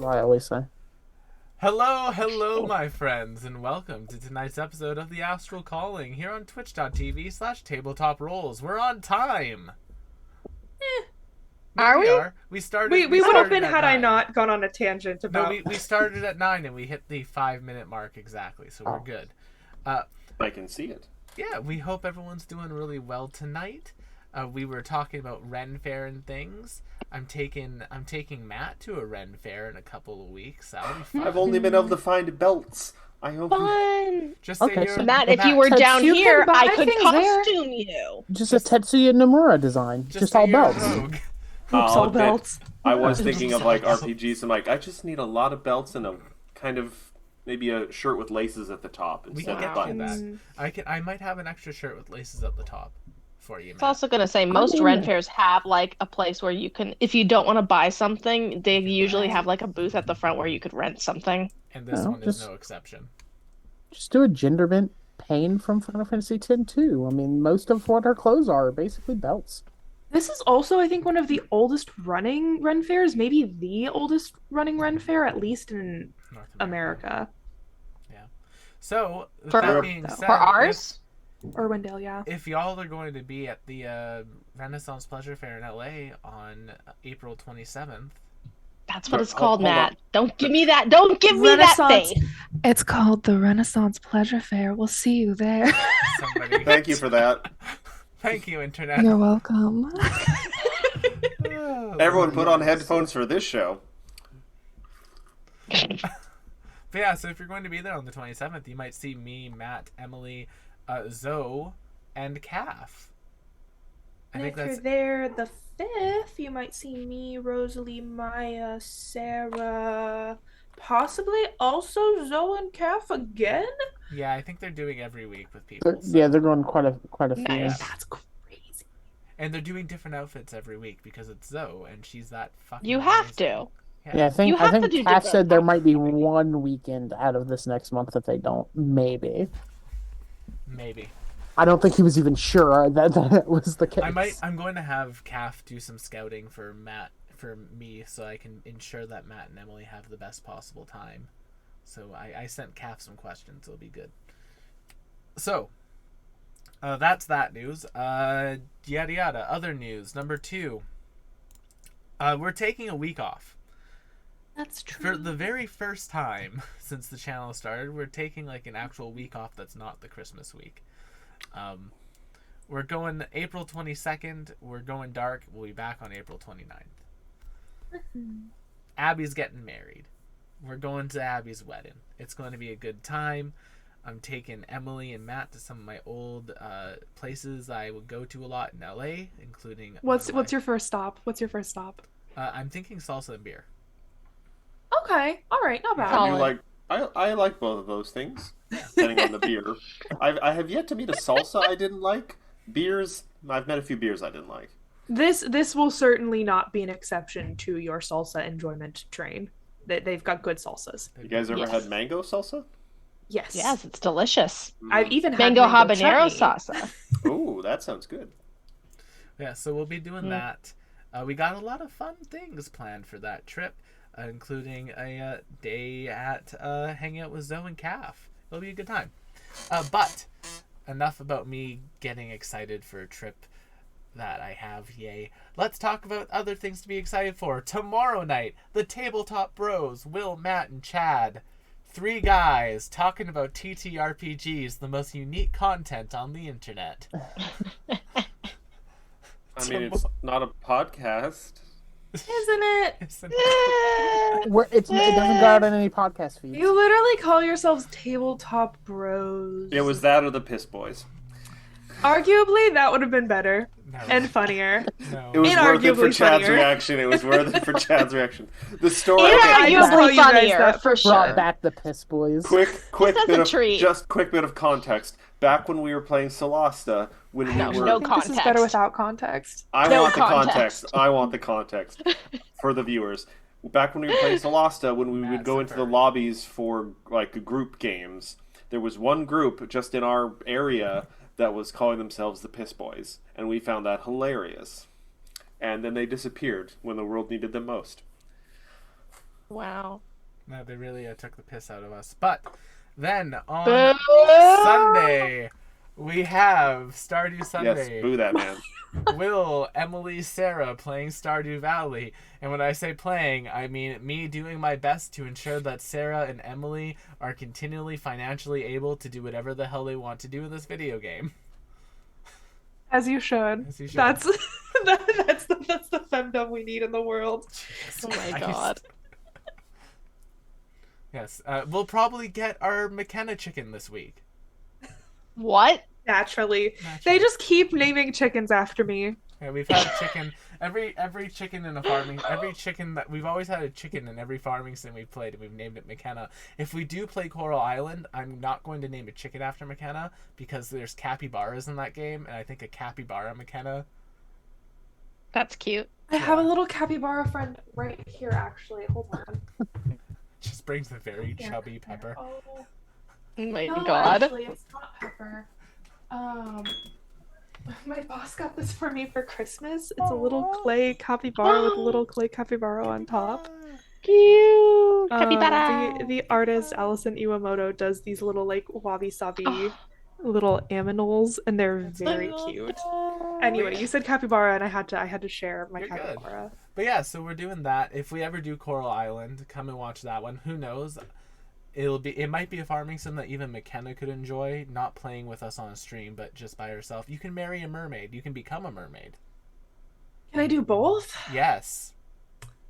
what I always say. Hello, my friends, and welcome to tonight's episode of the Astral Calling here on twitch.tv/tabletop rolls. We're on time. No, Are we we? are. We started. We would have started been at had I 9. not gone on a tangent No, about. we started at 9 and we hit the 5-minute mark exactly, so we're good. I can see it. Yeah, we hope everyone's doing really well tonight. We were talking about Ren Fair and things. I'm taking Matt to a Ren Fair in a couple of weeks. That'll be fun. I've only been able to find belts. I hope. Fun. Just Okay, say you're so Matt, if you were Tetsu down can here, buy I could things there. costume you. Just a Tetsuya Nomura design. Just say all you're a belts. rogue. Oops, all belts. I was thinking of like RPGs. I'm like, I just need a lot of belts and a kind of maybe a shirt with laces at the top We can instead get of you buttons. that. I might have an extra shirt with laces at the top for you, It's Matt. also going to say most Ren fairs have like a place where you can, if you don't want to buy something, they usually have like a booth at the front where you could rent something. And this No, one is just- no exception. Just do a gender bent Pain from Final Fantasy X too. I mean, most of what her clothes are basically belts. This is also, I think, one of the oldest running Ren fairs, maybe the oldest running Ren fair, at least in North America. Yeah. So, with For- that being said, For ours? Or Wendell, yeah. if y'all are going to be at the Renaissance Pleasure Fair in LA on April 27th, That's what it's Hold- called, hold Matt. on. Don't give me that. Don't give me that Renaissance. face. It's called the Renaissance Pleasure Fair. We'll see you there. somebody. Thank you for that. Thank you, Internet. You're welcome. Oh, Everyone put on headphones for this show. But yeah, so if you're going to be there on the 27th, you might see me, Matt, Emily, Zoe, and Calf. I And think if that's you're there the 5th, you might see me, Rosalie, Maya, Sarah, possibly also Zoe and Calf again? yeah. I think they're doing every week with people. So. Yeah, they're going quite a few. Nice. That's crazy. And they're doing different outfits every week because it's Zoe and she's that fucking. You have amazing. to. Yeah, I You think have to do Cass different said there might be outfits. one weekend out of this next month that they don't. Maybe. Maybe. I don't think he was even sure that was the case. I'm going to have Calf do some scouting for me, so I can ensure that Matt and Emily have the best possible time. So I sent Calf some questions. It'll be good. So, that's that news. Yada yada. Other news. Number 2. We're taking a week off. That's true. For the very first time since the channel started, we're taking like an actual week off that's not the Christmas week. We're going April 22nd. We're going dark. We'll be back on April 29th. Abby's getting married. We're going to Abby's wedding. It's going to be a good time. I'm taking Emily and Matt to some of my old places I would go to a lot in LA, including What's your first stop? What's your first stop? I'm thinking salsa and beer. Okay, all right, not bad. How do you Solid. like? I like both of those things, depending on the beer. I have yet to meet a salsa I didn't like. Beers, I've met a few beers I didn't like. This will certainly not be an exception to your salsa enjoyment train. They've got good salsas. You guys ever Yes. had mango salsa? Yes. Yes, it's delicious. I've even had Mango habanero chutney. salsa. Ooh, that sounds good. Yeah, so we'll be doing that. We got a lot of fun things planned for that trip, including a day at hanging out with Zoe and Calf. It'll be a good time. But enough about me getting excited for a trip that I have. Yay. Let's talk about other things to be excited for. Tomorrow night, the Tabletop Bros, Will, Matt, and Chad. 3 guys talking about TTRPGs, the most unique content on the internet. I mean, it's not a podcast. Isn't it? It doesn't go out on any podcast feeds. You literally call yourselves tabletop bros. It was that or the Piss Boys. Arguably, that would have been better No. and funnier. No. It was worth it for Inarguably Chad's funnier. reaction. It was worth it for Chad's reaction. The story. Okay, I just tell Inarguably you guys funnier, that for Brought sure. back the piss boys. quick That's bit a of treat. just quick bit of context. Back when we were playing Solasta, when No, we were, no I think this is better context. without context. I No want the context. context. I want the context for the viewers. Back when we were playing Solasta, when we would go into the lobbies for like group games, there was one group just in our area that was calling themselves the Piss Boys, and we found that hilarious. And then they disappeared when the world needed them most. Wow. No, they really took the piss out of us. But then on Boo! Sunday, we have Stardew Yes, Sunday. boo that man. Will, Emily, Sarah playing Stardew Valley. And when I say playing, I mean me doing my best to ensure that Sarah and Emily are continually financially able to do whatever the hell they want to do in this video game. As you should. As you should. That's that's the femdom we need in the world. Jesus Oh my Christ. god. Yes, we'll probably get our McKenna chicken this week. What? Naturally. They Naturally. just keep naming chickens after me. Yeah, we've had a chicken. Every chicken in a farming, every chicken that we've always had a chicken in every farming sim we've played, and we've named it McKenna. If we do play Coral Island, I'm not going to name a chicken after McKenna because there's capybaras in that game, and I think a capybara McKenna. That's cute. I have a little capybara friend right here, actually. Hold on. Just brings the very Here, chubby here. Pepper. Oh, Oh my no, god. actually, it's not Pepper. My boss got this for me for Christmas. It's a little clay capybara with a little clay capybara on top. Cute. Capybara. The artist Alison Iwamoto does these little like wabi-sabi little aminals, and they're very cute. Anyway, you said capybara, and I had to share my You're good. capybara. But yeah, so we're doing that. If we ever do Coral Island, come and watch that one. Who knows? It might be a farming sim that even McKenna could enjoy, not playing with us on a stream, but just by herself. You can marry a mermaid. You can become a mermaid. Can I do both? Yes.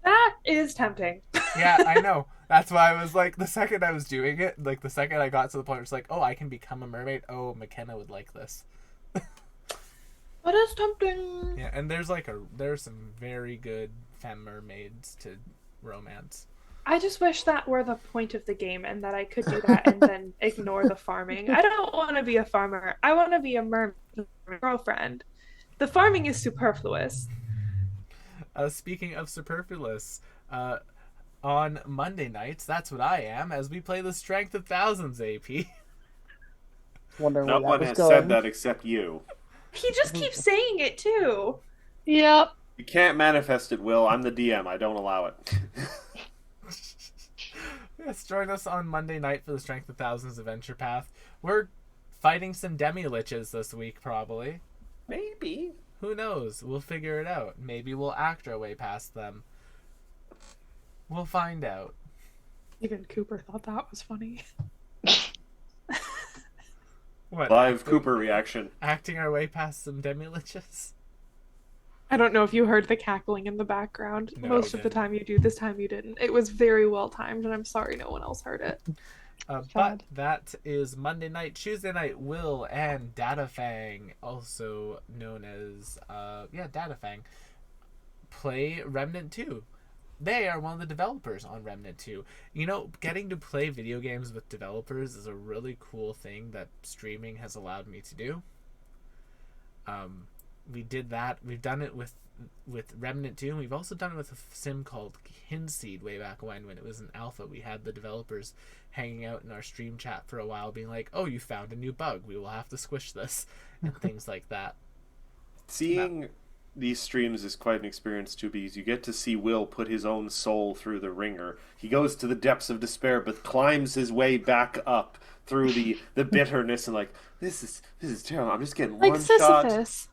That is tempting. Yeah, I know. That's why I was like, the second I was doing it, like the second I got to the point where it's like, oh, I can become a mermaid. Oh, McKenna would like this. That is tempting. Yeah, and there's some very good femme mermaids to romance. I just wish that were the point of the game and that I could do that and then ignore the farming. I don't want to be a farmer. I want to be a mermaid girlfriend. The farming is superfluous. Speaking of superfluous, on Monday nights, that's what I am, as we play the Strength of Thousands AP. Wondering No where that one was has going. said that except you. He just keeps saying it too. Yep. You can't manifest it, Will. I'm the DM. I don't allow it. Yes, join us on Monday night for the Strength of Thousands Adventure Path. We're fighting some demi-liches this week, probably. Maybe. Who knows? We'll figure it out. Maybe we'll act our way past them. We'll find out. Even Cooper thought that was funny. What? Live Cooper reaction. Acting our way past some demi-liches? I don't know if you heard the cackling in the background. No, Most I of the didn't. time you do. This time you didn't. It was very well timed, and I'm sorry no one else heard it. But that is Monday night. Tuesday night, Will and DataFang, also known as DataFang, play Remnant 2. They are one of the developers on Remnant 2. You know, getting to play video games with developers is a really cool thing that streaming has allowed me to do. We did that. We've done it with Remnant 2, and we've also done it with a sim called Hinseed way back when it was an alpha. We had the developers hanging out in our stream chat for a while being like, oh, you found a new bug. We will have to squish this, and things like that. Seeing these streams is quite an experience too, because you get to see Will put his own soul through the ringer. He goes to the depths of despair, but climbs his way back up through the bitterness and like, this is terrible. I'm just getting Like one shot. Sisyphus.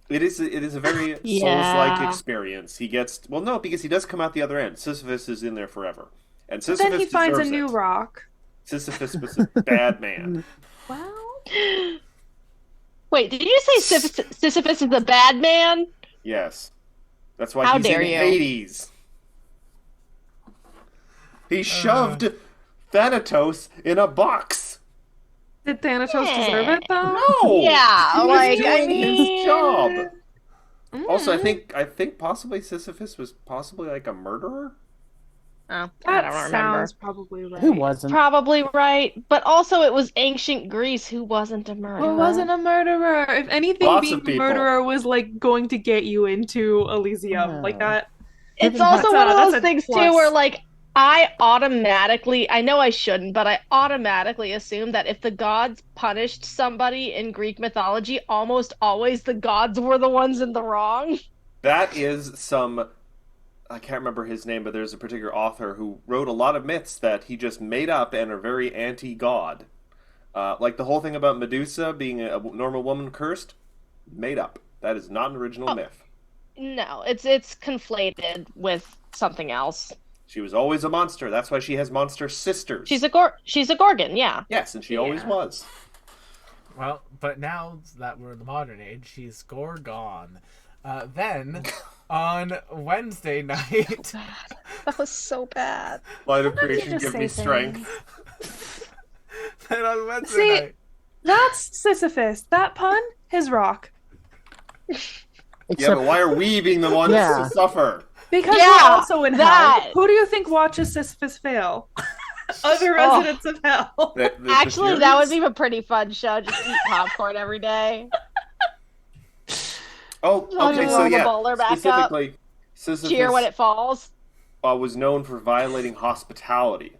It is a very Yeah. Souls-like experience. He gets no, because he does come out the other end. Sisyphus is in there forever, and But Sisyphus then he finds a deserves new it. rock. Sisyphus was a bad man. Well, Wait, did you say Sisyphus is a bad man? Yes, that's why How he's dare in you. Hades. He shoved Thanatos in a box. did Thanatos deserve it though? No. Yeah, He was like, I doing his mean- job. Also, Mm. I think possibly Sisyphus was possibly like a murderer. Oh, I That don't remember. sounds probably right. Who wasn't? Probably right, but also it was ancient Greece. Who wasn't a murderer? Who wasn't a murderer? If anything, Lots being of a people. murderer was like going to get you into Elysium, like Yeah. that. It's That's also one of that's those a things too plus. where like I know I shouldn't, but I automatically assume that if the gods punished somebody in Greek mythology, almost always the gods were the ones in the wrong. That is some I can't remember his name, but there's a particular author who wrote a lot of myths that he just made up and are very anti-god. Like the whole thing about Medusa being a normal woman cursed, made up. That is not an original myth. No, it's conflated with something else. She was always a monster. That's why she has monster sisters. She's a Gorgon, yeah. Yes, and she always was. Well, but now that we're in the modern age, she's Gorgon. Then, on Wednesday night... That was so bad. Light of Sometimes you creation, just give say me things. strength. Then on Wednesday See, night... that's Sisyphus. That pun, his rock. Yeah, Except but why are we being the ones Yeah. to suffer? Because Yeah, we're also in that. hell. Who do you think watches Sisyphus fail? Other residents of hell. Actually, that would be a pretty fun show. Just eat popcorn every day. Oh, okay, Just so roll the yeah, bowler back up. specifically, Sisyphus Cheer when it falls. was known for violating hospitality.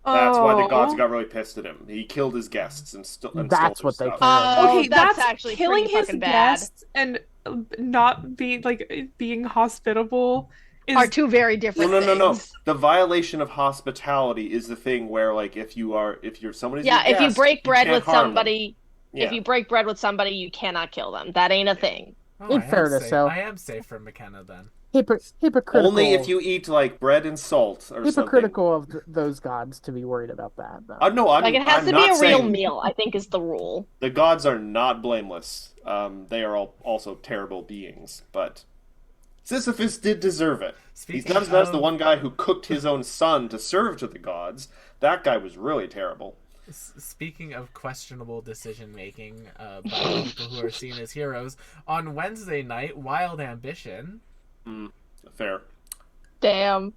That's why the gods got really pissed at him. He killed his guests and stole their That's what they stuff. care. Okay, that's that's actually killing pretty his fucking bad. guests and not being hospitable is Are two very different No. things. The violation of hospitality is the thing where, like, if you're somebody's Yeah, your if you guest, break bread can't with harm them. somebody, Yeah. if you break bread with somebody, you cannot kill them. That ain't a thing. Oh, In fairness, safe. so- I am safe from McKenna then. Hypocritical. Only if you eat like bread and salt or hypocritical of those gods to be worried about that. Though. something. No, I'm Like, it has I'm to be not a real saying meal, I think is the rule. the gods are not blameless. They are also terrible beings, but Sisyphus did deserve it. He's Speaking not as bad as the of- one guy who cooked his own son to serve to the gods. That guy was really terrible. Speaking of questionable decision making by people who are seen as heroes, on Wednesday night, Wild Ambition, Fair. Damn.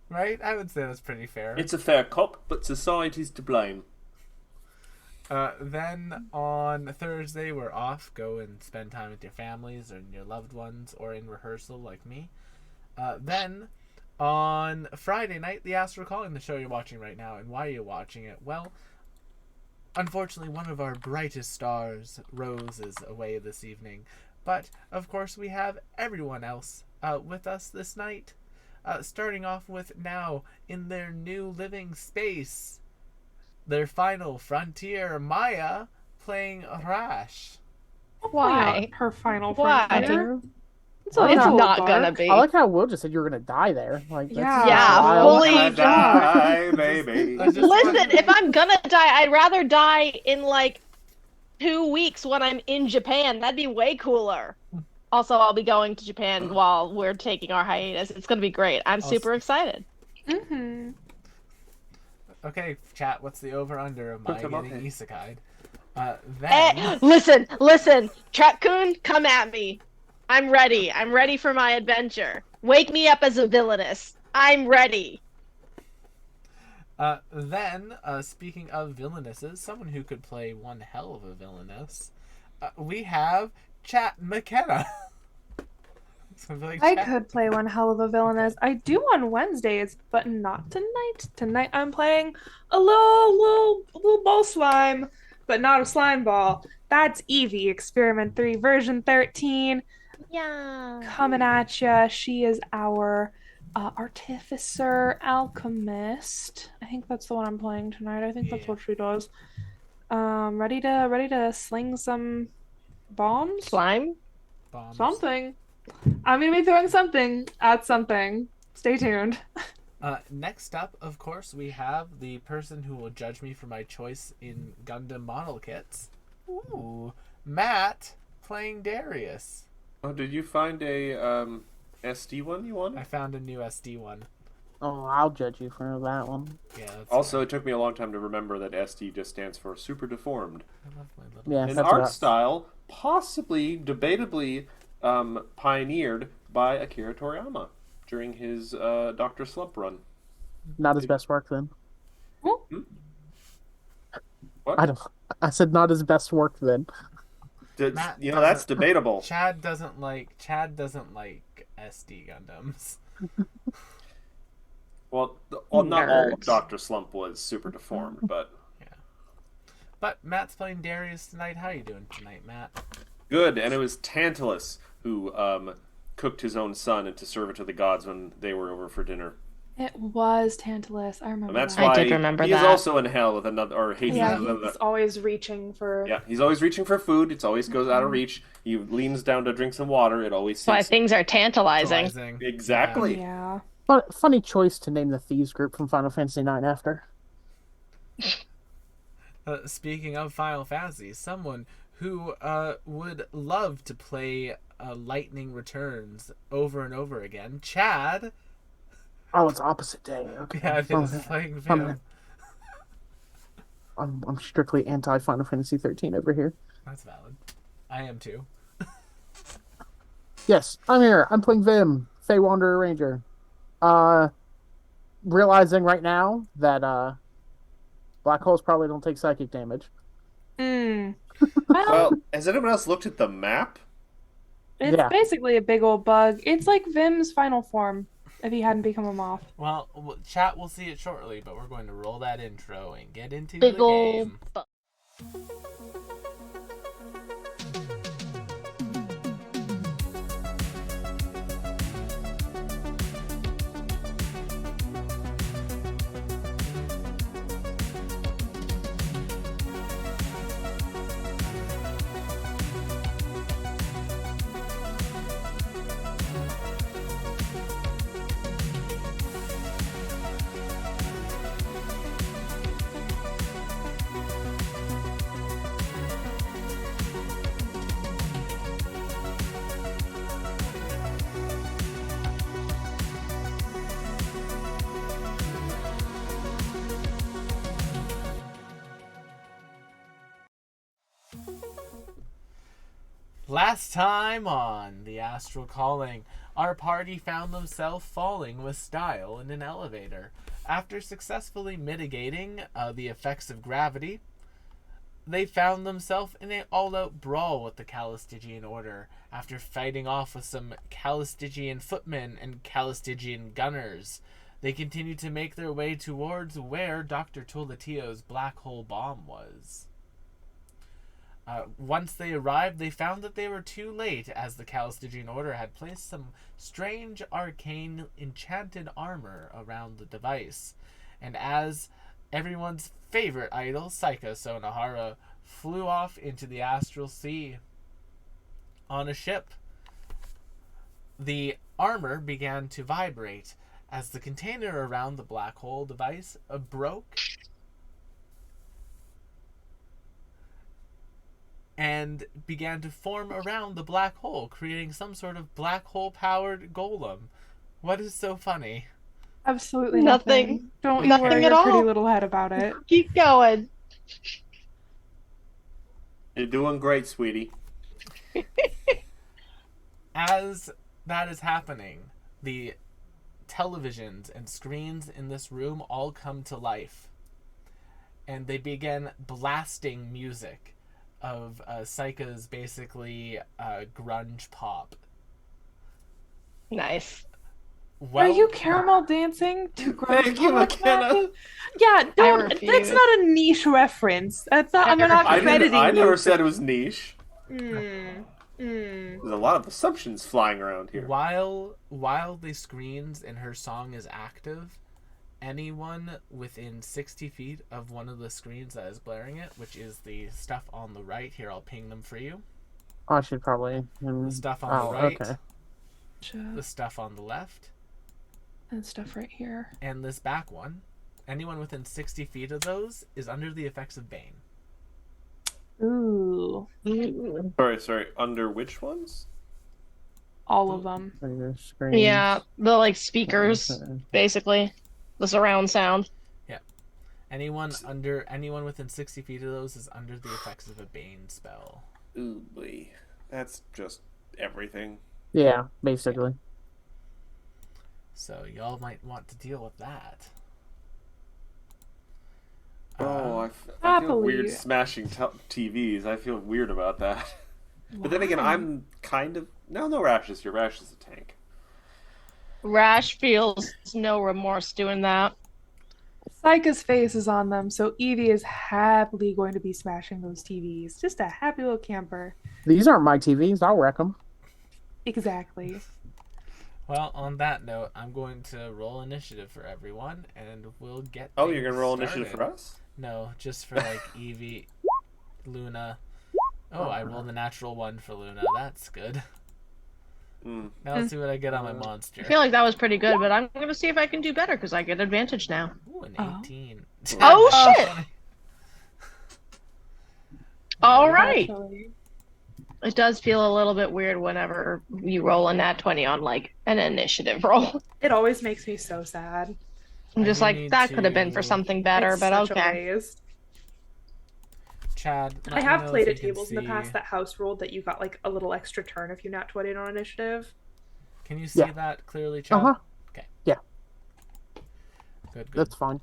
right? I would say that's pretty fair. It's a fair cop, but society's to blame. Then on Thursday, we're off. Go and spend time with your families or your loved ones or in rehearsal like me. Then on Friday night, the Astral Calling, the show you're watching right now. And why are you watching it? Well, unfortunately, one of our brightest stars, Rose, is away this evening. But, of course, we have everyone else with us this night. Starting off with now, in their new living space, their final frontier, Maya, playing Rash. Why? her final Why? frontier. It's It's not dark. gonna be. I like how Will just said you were gonna die there. Like, that's Yeah. Yeah, wild. fully- Gonna die, baby. I just Listen, wanted- if I'm gonna die, I'd rather die in like 2 weeks when I'm in Japan. That'd be way cooler. Also, I'll be going to Japan while we're taking our hiatus. It's gonna be great. I'm super excited. Mm-hmm. Okay, chat, what's the over-under of Maya Come on, getting hey. isekai'd? Then... Listen, Trap-kun, come at me. I'm ready. I'm ready for my adventure. Wake me up as a villainess. I'm ready. Then, speaking of villainesses, someone who could play one hell of a villainess, we have Chat McKenna. I could play one hell of a villainess. I do on Wednesdays, but not tonight. Tonight I'm playing a little ball slime, but not a slime ball. That's Eevee, Experiment 3, version 13, Yeah. coming at ya. She is our artificer alchemist. I think that's the one I'm playing tonight. I think that's Yeah. what she does. Ready to sling some bombs? Slime? Bombs. Something. I'm gonna be throwing something at something. Stay tuned. Next up, of course, we have the person who will judge me for my choice in Gundam model kits. Ooh, Matt playing Darius. Oh, did you find a SD one you I wanted? found a new SD one. Oh, I'll judge you for that one. Yeah. That's Also, it took me a long time to remember that SD just stands for super deformed. I love my little. Yeah, An that's art what style possibly, debatably, pioneered by Akira Toriyama during his Dr. Slump run. not his best work then. What? I said not his best work then. Matt That's debatable. Chad doesn't like SD Gundams. Well, not all of Nerds. Dr. Slump was super deformed, but But Matt's playing Darius tonight. How you doing tonight, Matt? good. And it was Tantalus who cooked his own son and to serve it to the gods when they were over for dinner. It was Tantalus. I And remember that's I that. did why remember he is that. also in hell with another, or hatred Yeah, with another. he's always reaching for. Yeah, he's always reaching for food. It always goes out of Mhm. reach. He leans down to drink some water. It always That's why sinks. things are tantalizing. Tantalizing. Exactly. Yeah. Funny choice to name the thieves group from Final Fantasy IX after. Speaking of Final Fantasy, someone who would love to play Lightning Returns over and over again, Chad. Oh, it's opposite day. Okay. Yeah, it is playing Vim. I'm strictly anti Final Fantasy 13 over here. That's valid. I am too. Yes, I'm here. I'm playing Vim, Fey Wanderer Ranger. Uh, Realizing right now that black holes probably don't take psychic damage. Mm. Well, has anyone else looked at the map? It's Yeah. basically a big old bug. It's like Vim's final form if he hadn't become a moth. Well, chat will see it shortly, but we're going to roll that intro and get into Big the ol' game. Last time on the Astral Calling, our party found themselves falling with style in an elevator. After successfully mitigating the effects of gravity, they found themselves in an all-out brawl with the Calistigian Order after fighting off with some Calistigian footmen and Calistigian gunners. They continued to make their way towards where Dr. Tulatio's black hole bomb was. Once they arrived, they found that they were too late, as the Calistigian Order had placed some strange arcane enchanted armor around the device. And as everyone's favorite idol, Saika Sonohara, flew off into the astral sea on a ship, the armor began to vibrate as the container around the black hole device broke and began to form around the black hole, creating some sort of black hole powered golem. What is so funny? Absolutely Nothing. nothing. Don't you Nothing worry at your pretty all. little head about it. Keep going. You're doing great, sweetie. As that is happening, the televisions and screens in this room all come to life. And they begin blasting music of Saika's basically grunge pop. Nice. Well, Are you caramel dancing to Thank you, McKenna. Yeah, don't. That's refuse. not a niche reference. That's not. I'm not I crediting I never you. said it was niche. Mm. There's a lot of assumptions flying around here. while the screens in her song is active, anyone within 60 feet of one of the screens that is blaring it, which is the stuff on the right here, I'll ping them for you. I should probably. The stuff on the right, Okay. the stuff on the left, And stuff right here. and this back one. Anyone within 60 feet of those is under the effects of Bane. Ooh, Sorry. Under which ones? all of them. Your screen. Yeah, the like speakers, basically. The surround sound. Anyone within 60 feet of those is under the effects of a Bane spell. Ooh, boy. That's just everything. Yeah, basically. So y'all might want to deal with that. Oh, I feel Happily. weird smashing TVs. I feel weird about that. But then again, Why? I'm kind of... No rashes here. Rash is a tank. Rash feels no remorse doing that. Saika's face is on them, so Evie is happily going to be smashing those TVs. Just a happy little camper. These aren't my TVs. I'll wreck them. Exactly. Well, on that note, I'm going to roll initiative for everyone, and we'll get. Oh, you're things gonna roll started. initiative for us? No, just for like Evie, Luna. Oh, I rolled a natural one for Luna. That's good. Mm. Now let's see what I get on my monster. I feel like that was pretty good, but I'm gonna see if I can do better because I get advantage now. Ooh, an Oh. 18. Oh, shit! All Alright. right. Actually. It does feel a little bit weird whenever you roll a nat 20 on like an initiative roll. It always makes me so sad. I'm I just do like, need that could have been for to- something better, It's but such a okay. waste. Chad, let I me have know played if at you can tables in the see- past that house ruled that you got like a little extra turn if you nat 20 on initiative. Can you see Yeah. that clearly, Chad? Uh-huh. Okay. Yeah. Good, good. That's fine.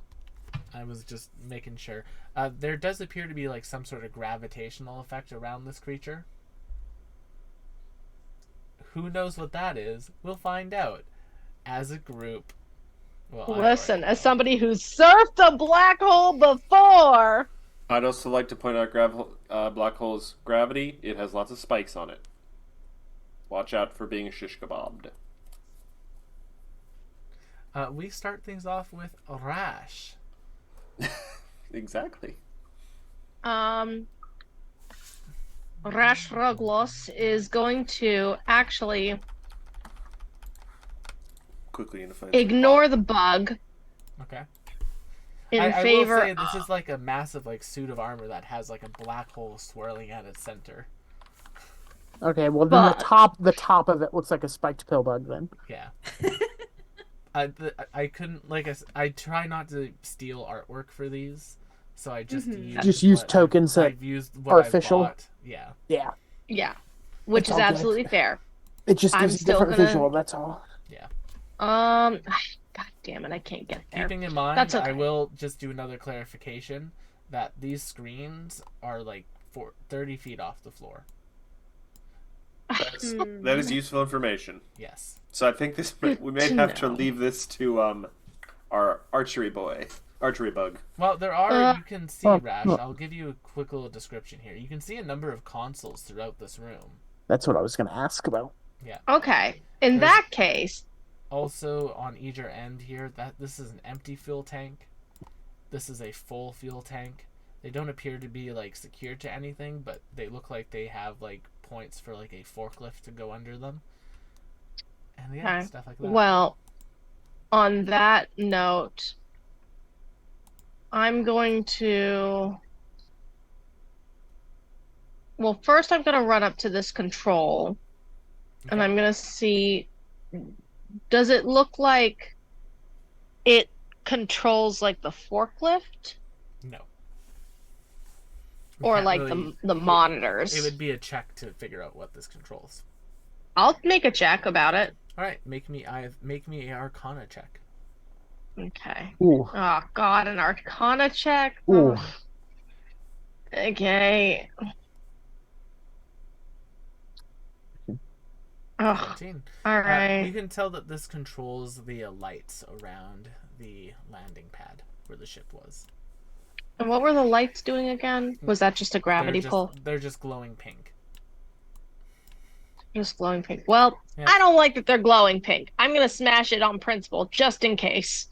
I was just making sure. There does appear to be like some sort of gravitational effect around this creature. Who knows what that is? We'll find out as a group. Well, I Listen, already as know. somebody who's surfed a black hole before, I'd also like to point out black hole's gravity. It has lots of spikes on it. Watch out for being shish kebabbed. We start things off with Rash. Exactly. Rashroglos is going to actually Quickly in defense. ignore the bug Okay. in I will favor say this is like a massive like suit of armor that has like a black hole swirling at its center. Okay, well then But- the top of it looks like a spiked pill bug then. Yeah. I couldn't I try not to steal artwork for these, so I just use Just use what tokens that I've used what are I've official. bought. Yeah. Yeah. Yeah, which It's is all good. absolutely fair. It just I'm gives a still different gonna- visual, that's all. God damn it, I can't get there. Keeping in mind, That's okay. I will just do another clarification that these screens are like 30 feet off the floor. That is useful information. Yes. So I think we may to have to know. leave this to our archery bug. Well, there are, you can see, well, Rash, well. I'll give you a quick little description here. You can see a number of consoles throughout this room. That's what I was gonna ask about. Okay, in There's- that case, Also, on either end here, this is an empty fuel tank. This is a full fuel tank. They don't appear to be like secured to anything, but they look like they have like points for like a forklift to go under them. And yeah, Okay. stuff like that. well, on that note, I'm going to. Well, first I'm going to run up to this control, and Okay. I'm going to see. Does it look like it controls like the forklift No. We or can't like really- the monitors? It would be a check to figure out what this controls. I'll make a check about it. All right, make me an Arcana check. Okay. Ooh. Oh God, an Arcana check. Ooh. Ugh. Okay. Oh, 13. all You right. can tell that this controls the lights around the landing pad where the ship was. And what were the lights doing again? Was that just a gravity pull? They're just glowing pink. Just glowing pink. Well, Yeah. I don't like that they're glowing pink. I'm gonna smash it on principle, just in case.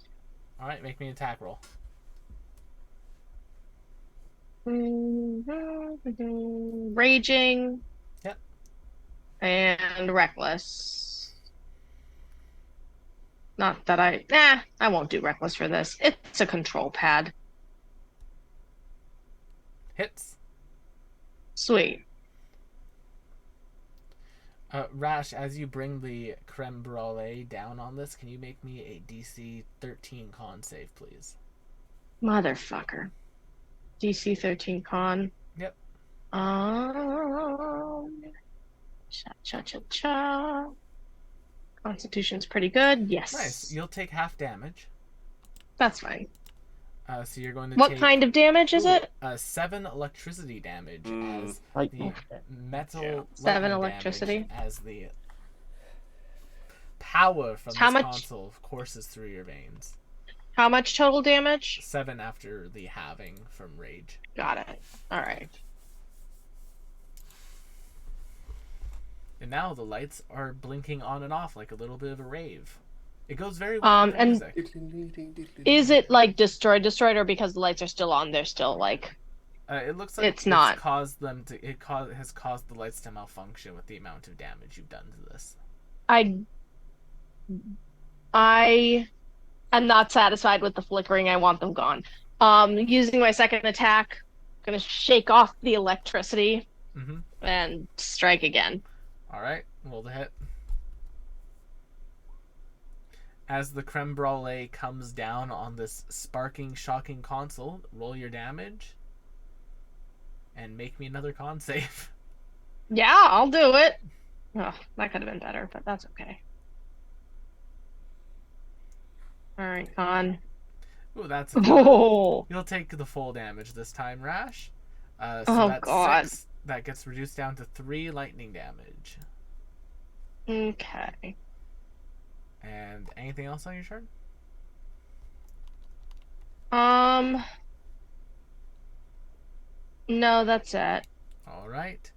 All right, make me an attack roll. Raging. Yep. And reckless. Not that I won't do reckless for this. It's a control pad. Hits. Sweet. Rash, as you bring the creme brulee down on this, can you make me a DC 13 con save, please? Motherfucker. DC 13 con. Yep. Cha. Constitution's pretty good. Yes. Nice. You'll take half damage. That's fine. So you're going to What take kind of damage is it? 7 electricity damage as Like, the metal 7 lightning electricity. damage as the power from How this much- console courses through your veins. How much total damage? 7 after the halving from rage. Got it. All right. And now the lights are blinking on and off like a little bit of a rave. It goes very well with the And music. is it like destroyed, or because the lights are still on, they're still like It looks like it's not? caused them to. Has caused the lights to malfunction with the amount of damage you've done to this. I I am not satisfied with the flickering. I want them gone. Using my second attack, gonna shake off the electricity Mm-hmm. and strike again. All right, roll the hit. As the creme brulee comes down on this sparking, shocking console, roll your damage and make me another con save. Yeah, I'll do it. Oh, that could have been better, but that's okay. All right, con. Ooh, that's a Oh, You'll take the full damage this time, Rash. So oh that's God. 6. That gets reduced down to 3 lightning damage. Okay. And anything else on your turn? No, that's it. All right.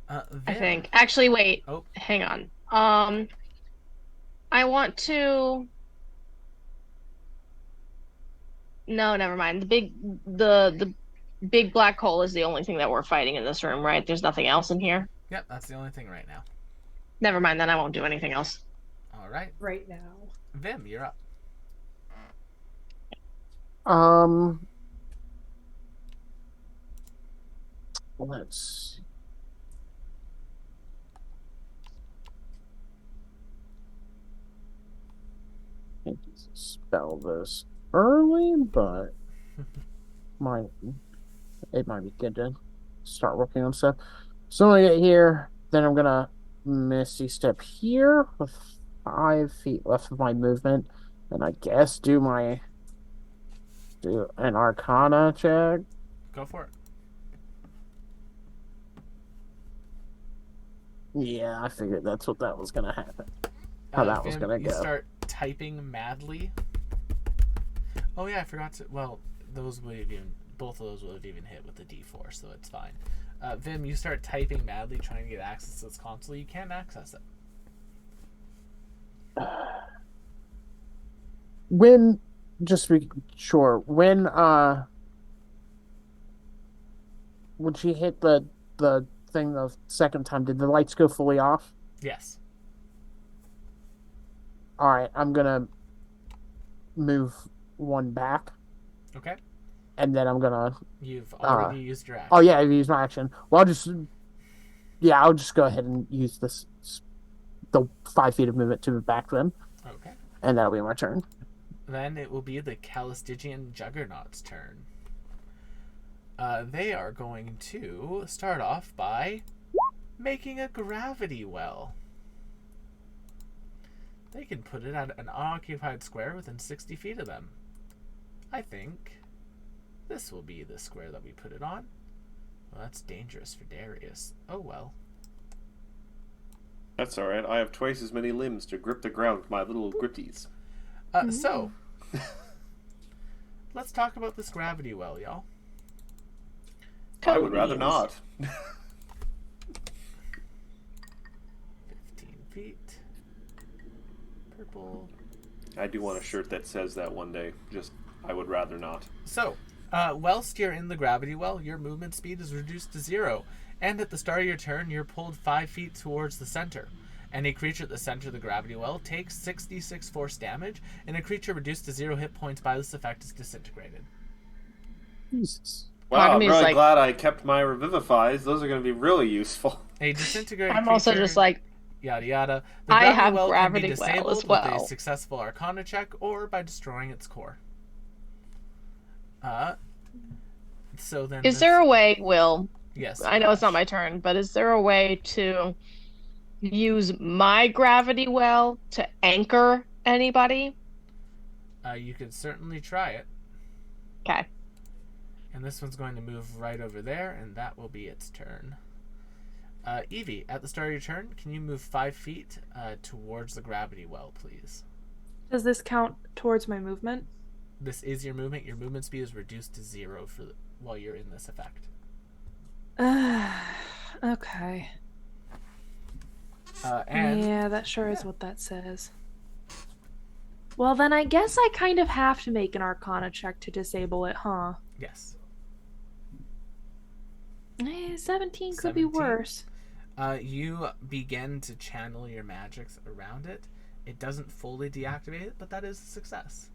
I Vim. think. Actually, wait. Oh. Hang on. I want to. No, never mind. The big black hole is the only thing that we're fighting in this room, right? There's nothing else in here. Yep, that's the only thing right now. Never mind, then I won't do anything else. All right. Right now. Vim, you're up. Let's spell this early, but might it might be good to start working on stuff. So when I get here, then I'm gonna Misty Step here with 5 feet left of my movement, and I guess do an Arcana check. Go for it. Yeah, I figured that's what that was gonna happen. How that was Vim, gonna you go. start typing madly. Oh yeah, I forgot to. Well, both of those would have even hit with the D4, so it's fine. Vim, you start typing madly, trying to get access to this console. You can't access it. When, just to be sure, when she hit the thing the second time, did the lights go fully off? Yes. All right, I'm gonna move one back. Okay. And then I'm gonna. You've already used your action. Oh yeah, I've used my action. Well, I'll just go ahead and use the 5 feet of movement to move back then. Okay. And that'll be my turn. Then it will be the Calistigian Juggernaut's turn. They are going to start off by making a gravity well. They can put it at an unoccupied square within 60 feet of them. I think this will be the square that we put it on. Well, that's dangerous for Darius. Oh well. That's alright. I have twice as many limbs to grip the ground with my little grippies. So, let's talk about this gravity well, y'all. I would rather not. 15 feet. Purple. I do want a shirt that says that one day. Just, I would rather not. So, whilst you're in the gravity well, your movement speed is reduced to 0. And at the start of your turn, you're pulled 5 feet towards the center. Any creature at the center of the gravity well takes 6d6 force damage, and a creature reduced to 0 hit points by this effect is disintegrated. Jesus. Wow, I'm really glad I kept my revivifies. Those are going to be really useful. A disintegrated I'm creature, also just like, yada yada. The I gravity have well gravity can be well disabled as well. with a successful Arcana check or by destroying its core. So then, is there a way, Will? Yes. I know it's not my turn, but is there a way to use my gravity well to anchor anybody? You could certainly try it. Okay. And this one's going to move right over there, and that will be its turn. Evie, at the start of your turn, can you move 5 feet towards the gravity well, please? Does this count towards my movement? This is your movement. Your movement speed is reduced to 0 while you're in this effect. Okay. And Yeah, that sure is yeah. what that says. Well, then I guess I kind of have to make an Arcana check to disable it, huh? Yes. 17 could be 17. worse. You begin to channel your magics around it. It doesn't fully deactivate it, but that is a success.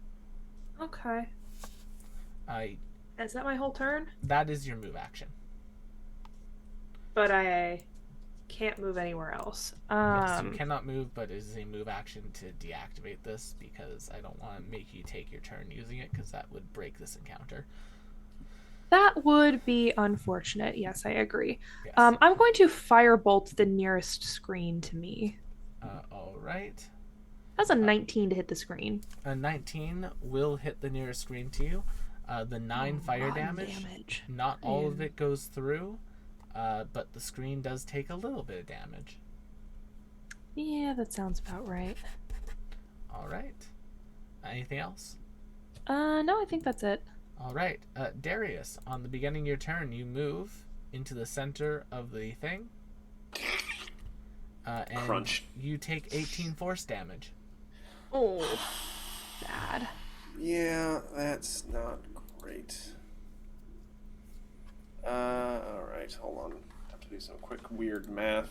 Okay. Uh, Is that my whole turn? that is your move action. But I can't move anywhere else. Yes, you cannot move, but it is a move action to deactivate this because I don't want to make you take your turn using it because that would break this encounter. That would be unfortunate. Yes, I agree. Yes. I'm going to firebolt the nearest screen to me. All right. That's a 19 to hit the screen. A 19 will hit the nearest screen to you. The 9 fire damage. Not all of it goes through, but the screen does take a little bit of damage. Yeah, that sounds about right. All right. Anything else? No, I think that's it. All right. Darius, on the beginning of your turn, you move into the center of the thing. And Crunch. you take 18 force damage. Oh. Bad. Yeah, that's not great. Alright, hold on. I have to do some quick weird math.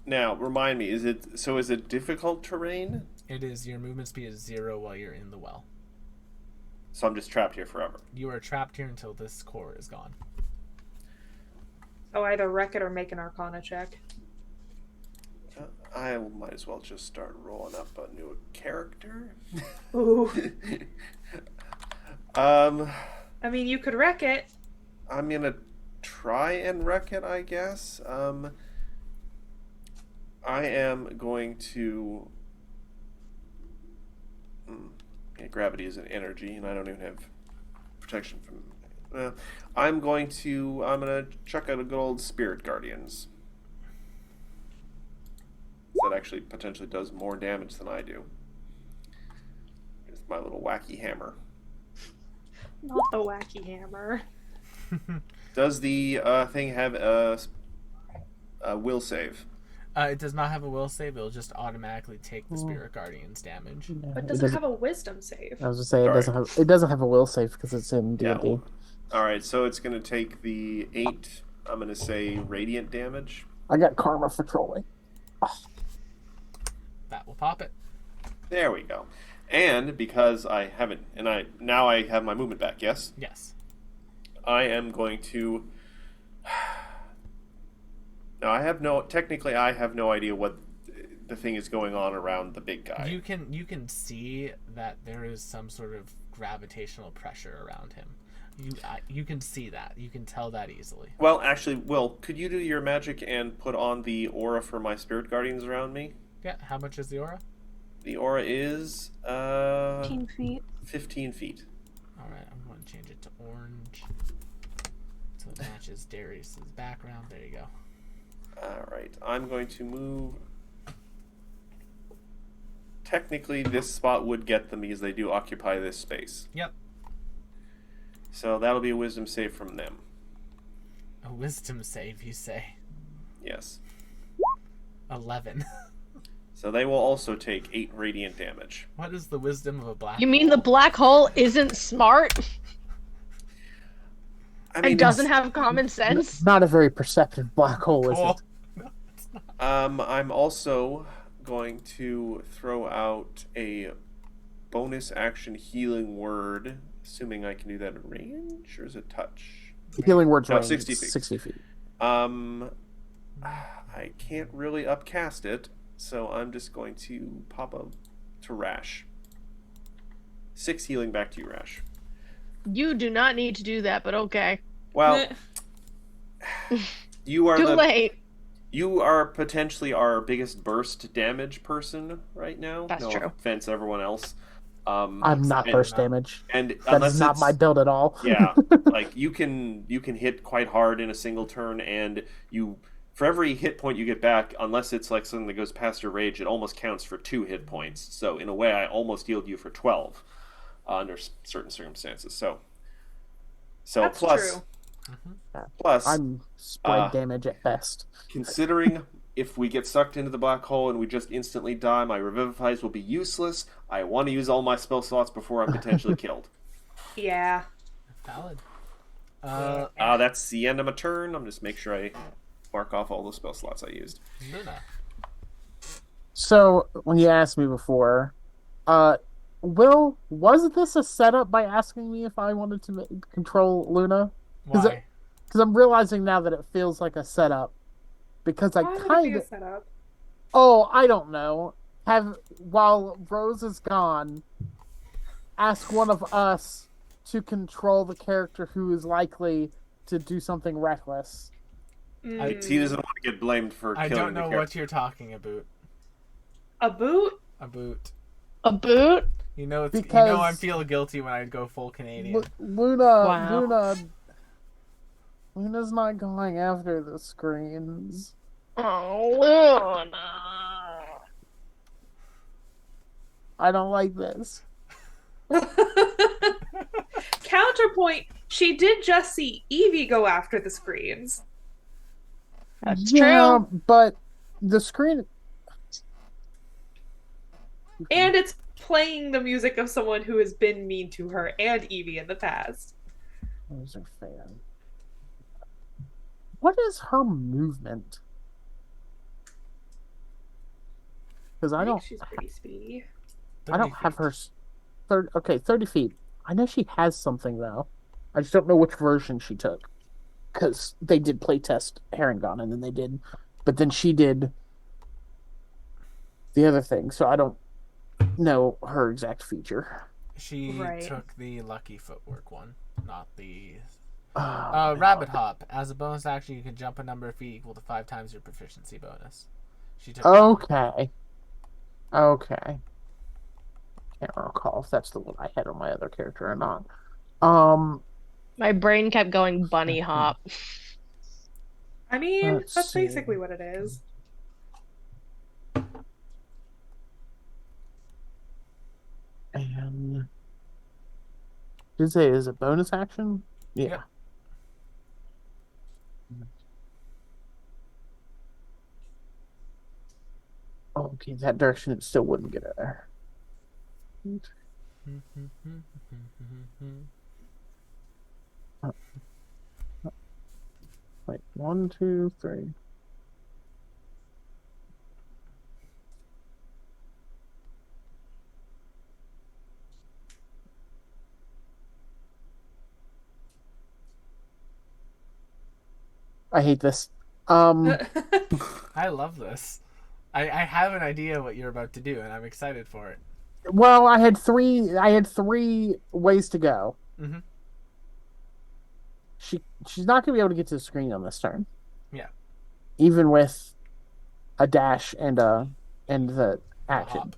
Now, remind me, is it difficult terrain? It is, your movement speed is 0 while you're in the well. So I'm just trapped here forever. You are trapped here until this core is gone. Oh, either wreck it or make an Arcana check. I might as well just start rolling up a new character. Ooh. I mean, you could wreck it. I'm gonna try and wreck it, I guess. I am going to. Yeah, gravity is an energy, and I don't even have protection from. I'm gonna chuck out a good old Spirit Guardians. That actually potentially does more damage than I do. It's my little wacky hammer. Not the wacky hammer. Does the thing have a will save? It does not have a will save. It'll just automatically take the Spirit Guardian's damage. But does it have a wisdom save? I was gonna say Sorry. it doesn't have a will save because it's in D&D. Yeah. All right, so it's going to take the 8. I'm going to say radiant damage. I got karma for trolling. That will pop it. There we go. And because I haven't, and now I have my movement back. Yes. Yes. I am going to. Now I have no idea what the thing is going on around the big guy. You can see that there is some sort of gravitational pressure around him. You can see that. You can tell that easily. Well, actually, Will, could you do your magic and put on the aura for my spirit guardians around me? Yeah. How much is the aura? The aura is 15 feet. 15 feet. All right. I'm going to change it to orange so it matches Darius's background. There you go. All right. I'm going to move. Technically, this spot would get them because they do occupy this space. Yep. So that'll be a wisdom save from them. A wisdom save, you say? Yes. 11. So they will also take 8 radiant damage. What is the wisdom of a black You mean hole? the black hole isn't smart I mean, and doesn't have common sense? Not a very perceptive black hole, is Cool. it? No, it's not. I'm also going to throw out a bonus action healing word, assuming I can do that in range, or is it touch? The healing word's No, range 60 is feet. 60 feet. I can't really upcast it, so I'm just going to pop up to Rash. 6 healing back to you, Rash. You do not need to do that, but okay. Well, you are Too late. You are potentially our biggest burst damage person right now. That's no true. offense, everyone else. I'm not and- burst damage. And That unless is not it's, my build at all. yeah, like you can hit quite hard in a single turn, and you for every hit point you get back, unless it's like something that goes past your rage, it almost counts for 2 hit points. So in a way, I almost healed you for 12 under certain circumstances. So That's plus true. Plus, I'm spread uh, damage at best. considering if we get sucked into the black hole and we just instantly die, my revivifies will be useless. I want to use all my spell slots before I'm potentially killed. Yeah. Valid. That's the end of my turn. I'm just make sure I mark off all the spell slots I used. Luna. So when you asked me before, uh, was this a setup by asking me if I wanted to control Luna? Why? Because I'm realizing now that it feels like a setup. Because I Why would it be kind a of, setup? oh, I don't know. While Rose is gone, ask one of us to control the character who is likely to do something reckless. He doesn't want to get blamed for I killing don't the know character. what you're talking about. A boot? A boot. A boot? You know, Because I feel guilty when I go full Canadian. Wow. Luna's not going after the screens. Oh, Luna. I don't like this. Counterpoint, she did just see Evie go after the screens. That's Yeah, true. but the screen. And it's playing the music of someone who has been mean to her and Evie in the past. Those are fair. What is her movement? Because I think she's pretty speedy. I don't have her 30 feet. I know she has something though. I just don't know which version she took. Because they did playtest Herringon and then they did, but then she did the other thing, so I don't know her exact feature. She Right. took the lucky footwork one, not the Oh, rabbit hop. As a bonus action, you can jump a number of feet equal to 5 times your proficiency bonus. She took okay. Okay. Can't recall if that's the one I had on my other character or not. My brain kept going bunny hop. I mean, Let's that's see. basically what it is. And did it say is a bonus action? Yeah. Yep. Okay, that direction it still wouldn't get her there. Wait, 1, 2, 3. I hate this. I love this. I have an idea what you're about to do, and I'm excited for it. Well, I had three ways to go. Mm-hmm. She's not gonna be able to get to the screen on this turn. Yeah. Even with a dash and the action. Hop.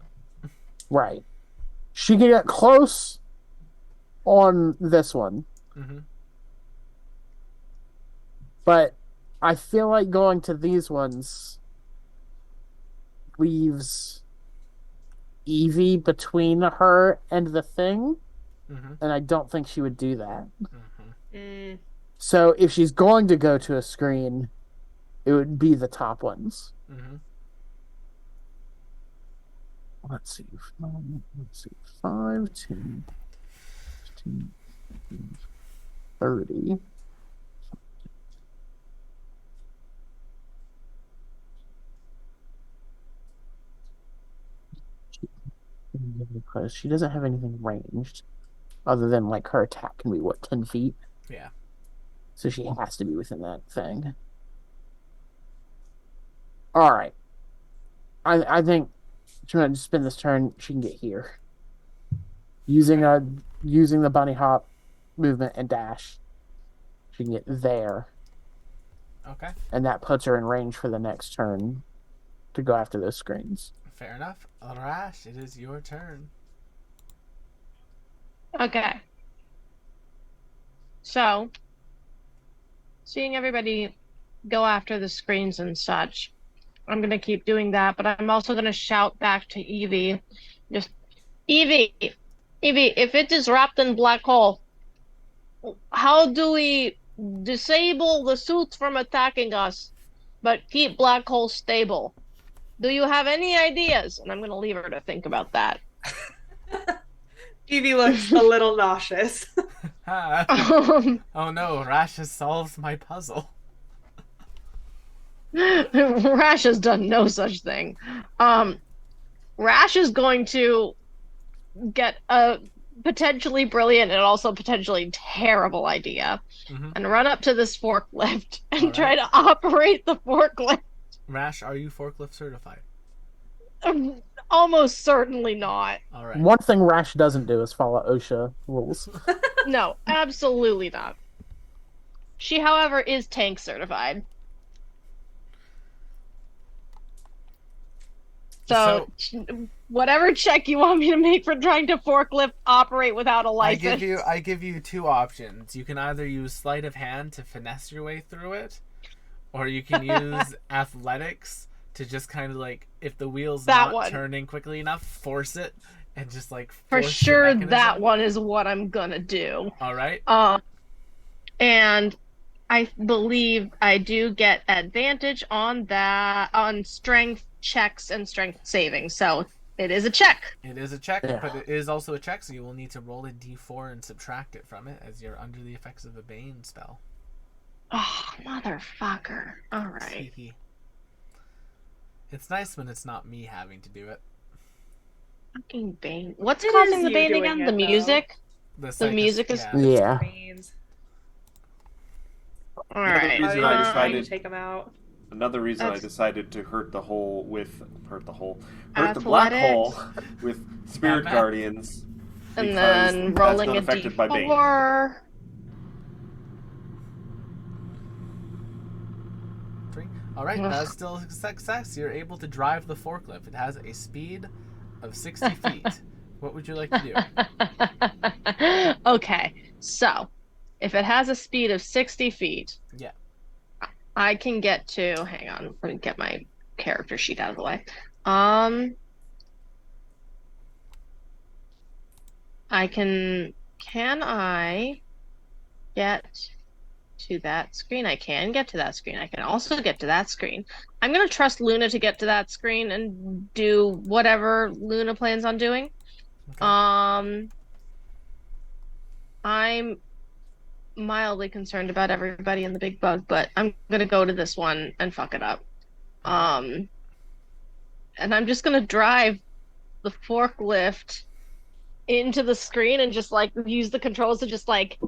Right. She can get close on this one. Mm-hmm. But I feel like going to these ones leaves Evie between her and the thing. Mm-hmm. And I don't think she would do that. Mm-hmm. So if she's going to go to a screen, it would be the top ones. Mm-hmm. Let's see. 5, 10, 15, 30. Because she doesn't have anything ranged other than like her attack can be 10 feet? Yeah. So she has to be within that thing. All right. I think she's going to spend this turn. She can get here using the bunny hop movement and dash. She can get there, Okay. and that puts her in range for the next turn to go after those screens. Fair enough. Arash, it is your turn. Okay. So, seeing everybody go after the screens and such, I'm gonna keep doing that, but I'm also gonna shout back to Evie, just Evie, if it is wrapped in black hole, how do we disable the suits from attacking us, but keep black hole stable. Do you have any ideas? And I'm going to leave her to think about that. Evie looks a little nauseous. Oh no, Rasha solves my puzzle. Rash has done no such thing. Rash is going to get a potentially brilliant and also potentially terrible idea and run up to this forklift and try to operate the forklift. Rash, are you forklift certified? Almost certainly not. All right. One thing Rash doesn't do is follow OSHA rules. No, absolutely not. She, however, is tank certified. So, whatever check you want me to make for trying to forklift operate without a license. I give you two options. You can either use sleight of hand to finesse your way through it, or you can use athletics to just kind of like, if the wheel's not turning quickly enough, force it and just like for sure that one is what I'm gonna do. All right. And I believe I do get advantage on that, on strength checks and strength savings. So it is a check. It is a check, but it is also a check, so you will need to roll a d4 and subtract it from it as you're under the effects of a Bane spell. Oh, motherfucker. All right. It's nice when it's not me having to do it. Fucking Bane. What's causing the Bane again? The music? The music is... Yeah. Alright. Take him out. Another reason I decided to hurt the black hole with Spirit Guardians. And then rolling a d4. 3. Alright, that's still a success. You're able to drive the forklift. It has a speed of 60 feet. What would you like to do? Okay, so if it has a speed of 60 feet, I can get to, hang on, let me get my character sheet out of the way. Can I get to that screen? I can get to that screen. I can also get to that screen. I'm going to trust Luna to get to that screen and do whatever Luna plans on doing. Okay. I'm mildly concerned about everybody in the big bug, but I'm gonna go to this one and fuck it up. And I'm just gonna drive the forklift into the screen and just like use the controls to just like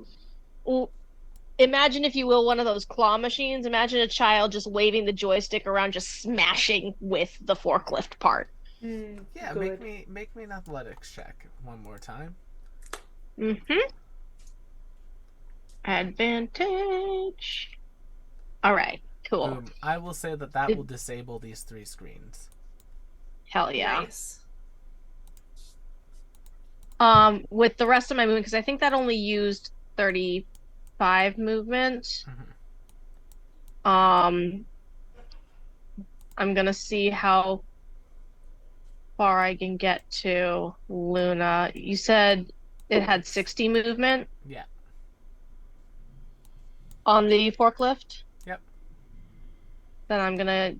imagine, if you will, one of those claw machines. Imagine a child just waving the joystick around, just smashing with the forklift part. Yeah, good. make me an athletics check one more time. Advantage. All right, cool. Boom. I will say that will disable these 3 screens. Hell yeah. Nice. With the rest of my movement, because I think that only used 35 movement. I'm gonna see how far I can get to Luna. You said it had 60 movement? Yeah. On the forklift? Yep. Then I'm gonna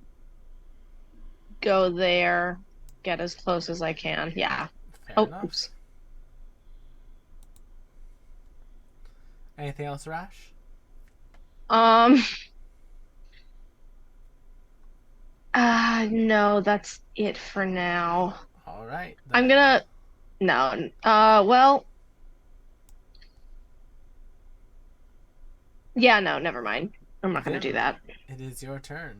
go there, get as close as I can. Yeah. Fair enough. Oops. Anything else, Rash? No, that's it for now. All right. Then. I'm gonna... No. Well... Yeah, no, never mind. I'm not going to do that. It is your turn.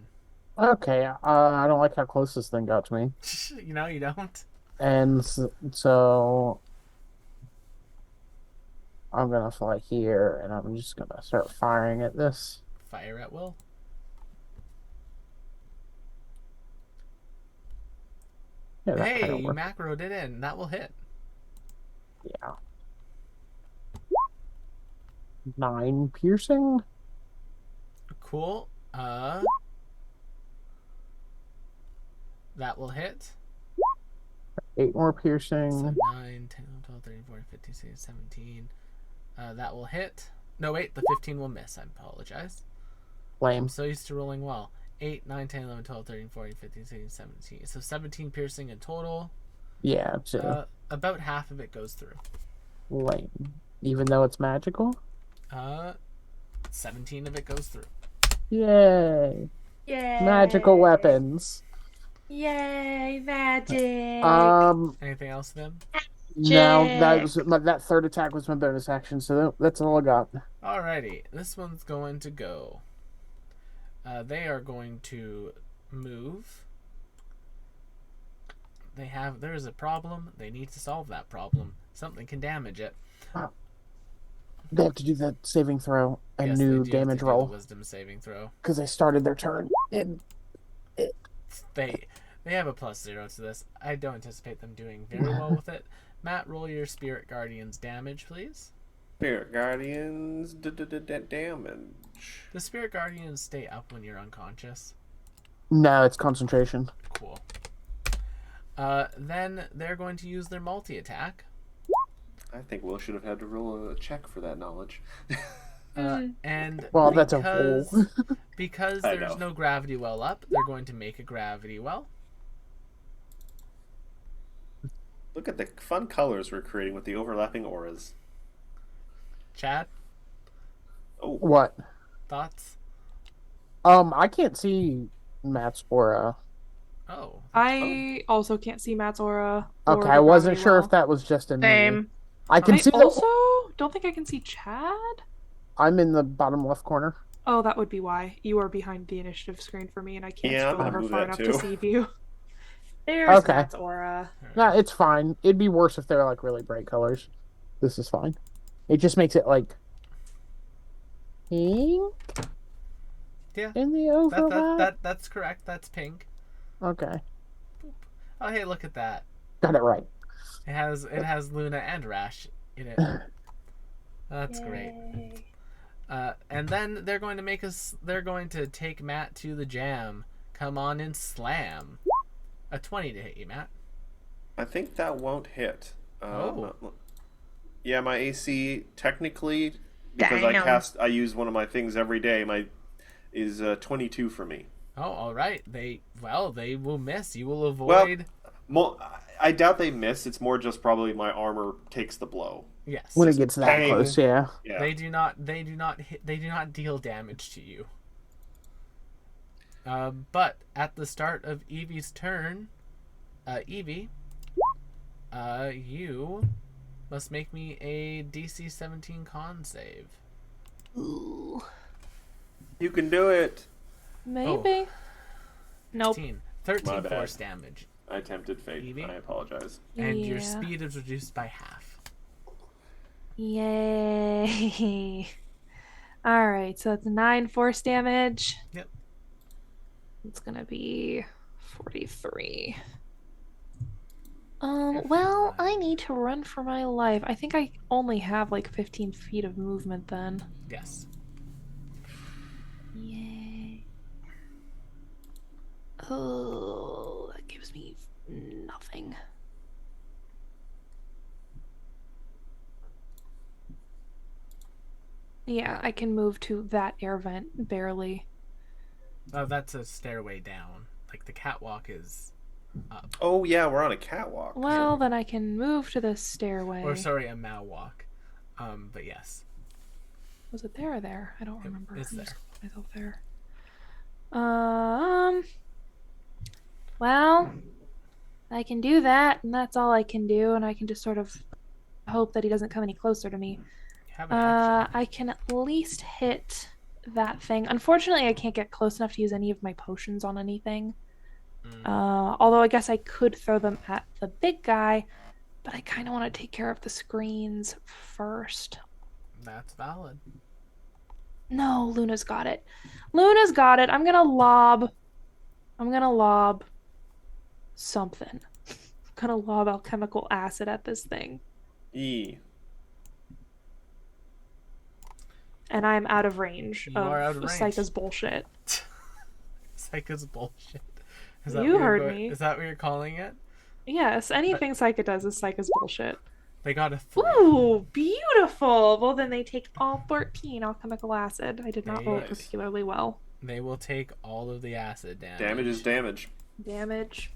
Okay, I don't like how close this thing got to me. You know, you don't. And so I'm going to fly here, and I'm just going to start firing at this. Fire at will. Yeah, hey, you macroed it in. That will hit. Yeah. 9 piercing. Cool. That will hit. 8 more piercing. So 9, 10, 12, 13, 14, 15, 16, 17. That will hit. No, wait, the 15 will miss. I apologize. Lame. I'm so used to rolling well. 8, 9, 10, 11, 12, 13, 14, 15, 16, 17. So 17 piercing in total. Yeah, too. About half of it goes through. Lame. Even though it's magical? 17 of it goes through. Yay. Yay. Magical weapons. Yay, magic. Anything else, Vim? No, that third attack was my bonus action, so that's all I got. Alrighty, this one's going to go. They are going to move. There is a problem. They need to solve that problem. Something can damage it. They have to do the saving throw and Yes, new they do have damage to do roll the wisdom saving throw. because they started their turn. And They have a +0 to this. I don't anticipate them doing very well with it. Matt, roll your Spirit Guardian's damage, please. Spirit Guardians damage. The Spirit Guardians stay up when you're unconscious. no, it's concentration. Cool. Then they're going to use their multi-attack. I think Will should have had to roll a check for that knowledge. And Well, that's a roll. because I there's know. no gravity well up, they're going to make a gravity well. Look at the fun colors we're creating with the overlapping auras. Chad, Oh, What? thoughts? I can't see Matt's aura. Oh, I also can't see Matt's aura. or Okay, the I wasn't gravity sure well. if that was just in me. Same. I can I see also don't think I can see Chad. I'm in the bottom left corner. Oh, that would be why. You are behind the initiative screen for me, and I can't Yeah, I'm scroll gonna over move far that enough too. to see you. There's Okay. Matt's aura. No, it's fine. It'd be worse if they're like really bright colors. This is fine. It just makes it like pink yeah. in the overlap. That's correct. That's pink. Okay, Oh, hey, look at that. got it right. It has Luna and Rash in it. That's great. And then they're going to take Matt to the jam. Come on and slam. A 20 to hit you, Matt. I think that won't hit. Oh. Yeah, my AC technically, because Damn. I use one of my things every day. Is 22 for me. Oh, all right. They will miss. You will avoid. I doubt they miss. It's more just probably my armor takes the blow. Yes. When it gets that Bang. close, yeah. Yeah. They do not deal damage to you. But at the start of Evie's turn, Evie, you must make me a DC 17 con save. Ooh. You can do it. Maybe. Nope. 13 My bad. force damage, I tempted fate. Evie? I apologize. and your Yeah. speed is reduced by half. Yay. All right, so that's 9 force damage. Yep. It's gonna be 43. Well, I need to run for my life. I think I only have like 15 feet of movement then. Yes. Yay. Oh, that gives me nothing. Yeah, I can move to that air vent barely. Oh, that's a stairway down. Like the catwalk is up. Oh yeah, we're on a catwalk. Well, then I can move to the stairway. Or sorry, a Mao walk. But yes. Was it there or there? I don't It remember. is I just there. called myself there. Well, I can do that, and that's all I can do, and I can just sort of hope that he doesn't come any closer to me. You have an action. I can at least hit that thing. Unfortunately, I can't get close enough to use any of my potions on anything. Although I guess I could throw them at the big guy, but I kind of want to take care of the screens first. That's valid. No, Luna's got it. Luna's got it. I'm gonna lob something. I'm gonna lob alchemical acid at this thing. E. And I'm out of range You are out of range. Psycho's bullshit. Psycho's bullshit. You what you're heard me. Is that what you're calling it? Yes, anything Psycho does is Psycho's bullshit. They got a 3. Ooh, beautiful. Well, then they take all 14 alchemical acid. I did not roll Nice. particularly well. They will take all of the acid damage. Damage is damage. Damage